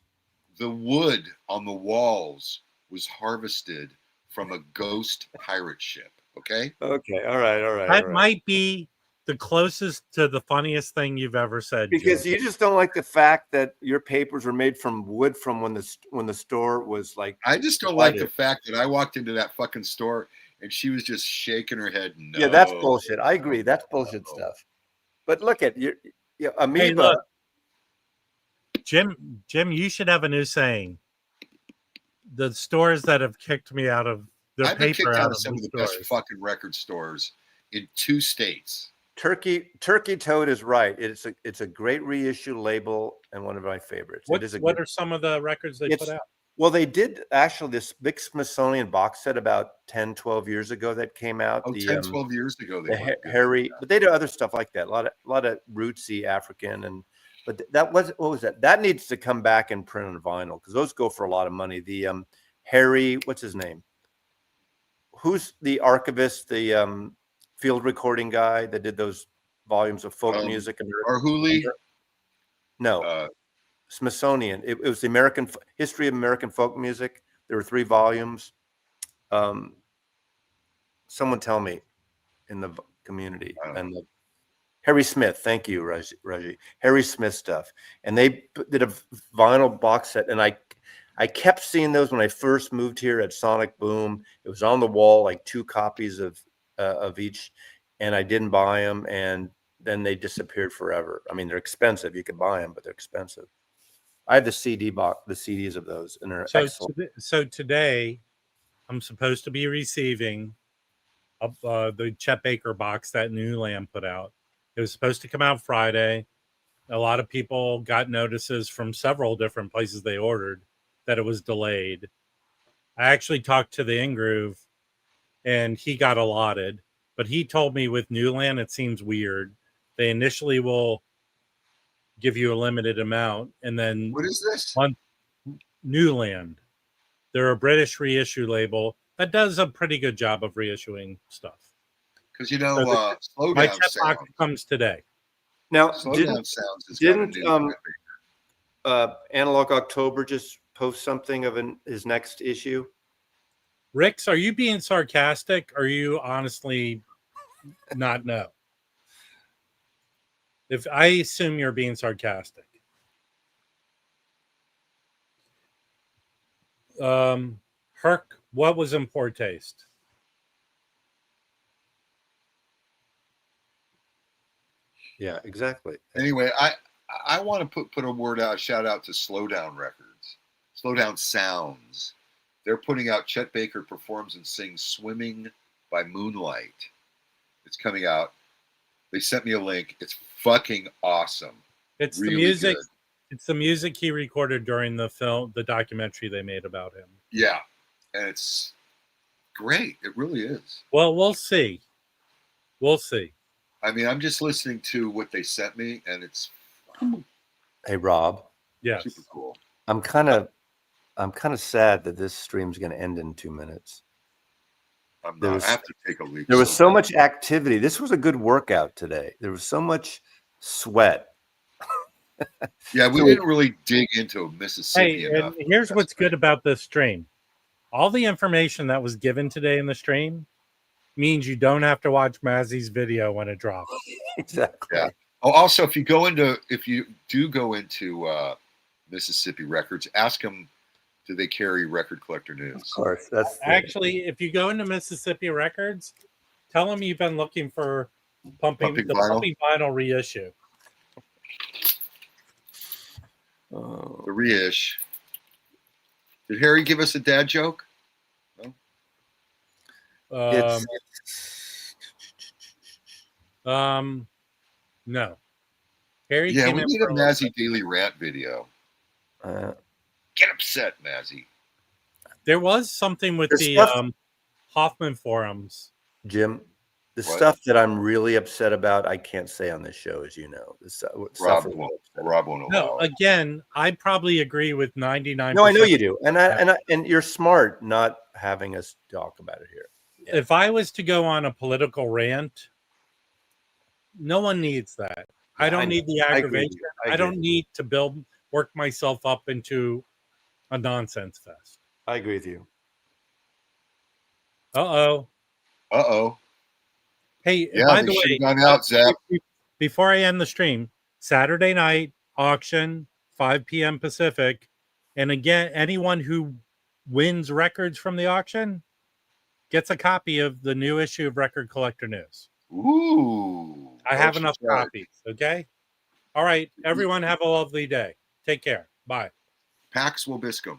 The wood on the walls was harvested from a ghost pirate ship. Okay. Okay. All right. That might be the closest to the funniest thing you've ever said. Because Jim. you just don't like the fact that your papers were made from wood from when the store was like. I just don't like the fact that I walked into that fucking store and she was just shaking her head. No. Yeah, that's bullshit. I agree. That's bullshit stuff. But look at you, Amoeba. Hey, look, Jim, you should have a new saying. The stores that have kicked me out of their I've been paper kicked out out of some of the stores. best fucking record stores in 2 states. Turkey Toad is right. It's a great reissue label and one of my favorites. What are some of the records they put out? Well, they did actually this big Smithsonian box set about 10, 12 years ago that came out. Oh, 10, 12 years ago. The Harry, but they do other stuff like that. A lot of rootsy African but that was, what was that? That needs to come back and print on vinyl because those go for a lot of money. The Harry, what's his name? Who's the archivist, the field recording guy that did those volumes of folk music? Arhuli? No. Smithsonian. It was the American history of American folk music. There were 3 volumes. Someone tell me in the community. And Harry Smith. Thank you, Raji. Harry Smith stuff. And they did a vinyl box set. And I kept seeing those when I first moved here at Sonic Boom. It was on the wall, like 2 copies of each. And I didn't buy them. And then they disappeared forever. I mean, they're expensive. You could buy them, but they're expensive. I have the CD box, the CDs of those, and they're excellent. So today, I'm supposed to be receiving the Chet Baker box that Newland put out. It was supposed to come out Friday. A lot of people got notices from several different places they ordered that it was delayed. I actually talked to the Ingroove, and he got allotted. But he told me with Newland, it seems weird. They initially will give you a limited amount, and then what is this? On Newland, they're a British reissue label that does a pretty good job of reissuing stuff. Because Slow Down Sounds comes today. Now, Slow Down Sounds is didn't Analog October just post something of his next issue? Rix, are you being sarcastic? Or are you honestly not know? If I assume you're being sarcastic. Herc, what was in poor taste? Yeah, exactly. Anyway, I want to put a shout out to Slow Down Records, Slow Down Sounds. They're putting out Chet Baker performs and sings "Swimming by Moonlight." It's coming out. They sent me a link. It's fucking awesome. It's really the music. Good. It's the music he recorded during the documentary they made about him. Yeah, and it's great. It really is. Well, we'll see. We'll see. I mean, I'm just listening to what they sent me, and it's. Hey, Rob. Yeah. Super cool. I'm kind of sad that this stream's going to end in 2 minutes. I have to take a leak. There was so much activity. This was a good workout today. There was so much sweat. Yeah, we didn't really dig into Mississippi enough. And here's what's good about this stream. All the information that was given today in the stream means you don't have to watch Mazzy's video when it drops. Exactly. Yeah. Oh, also, if you do go into Mississippi Records, ask them, do they carry Record Collector News? Of course. That's actually, if you go into Mississippi Records, tell them you've been looking for pumping vinyl reissue. The reish. Did Harry give us a dad joke? No. No. Harry. Yeah, we need a Mazzy Daily Rant video. Get upset, Mazzy. There was something with the Hoffman forums. Jim, The What? stuff that I'm really upset about, I can't say on this show, as you know. The stuff Rob we're really won't, upset Rob won't No, allow it. again, I probably agree with 99%. No, I know you do, and you're smart not having us talk about it here. Yeah. If I was to go on a political rant, no one needs that. I don't need the aggravation. I don't need to work myself up into a nonsense fest. I agree with you. Uh-oh. Uh-oh. Hey, Yeah, by they the should way, have gone out, Zap. before I end the stream, Saturday night auction, 5 p.m. Pacific. And again, anyone who wins records from the auction gets a copy of the new issue of Record Collector News. Ooh. I have enough copies, okay? All right, everyone have a lovely day. Take care. Bye. Pax Wobiscum.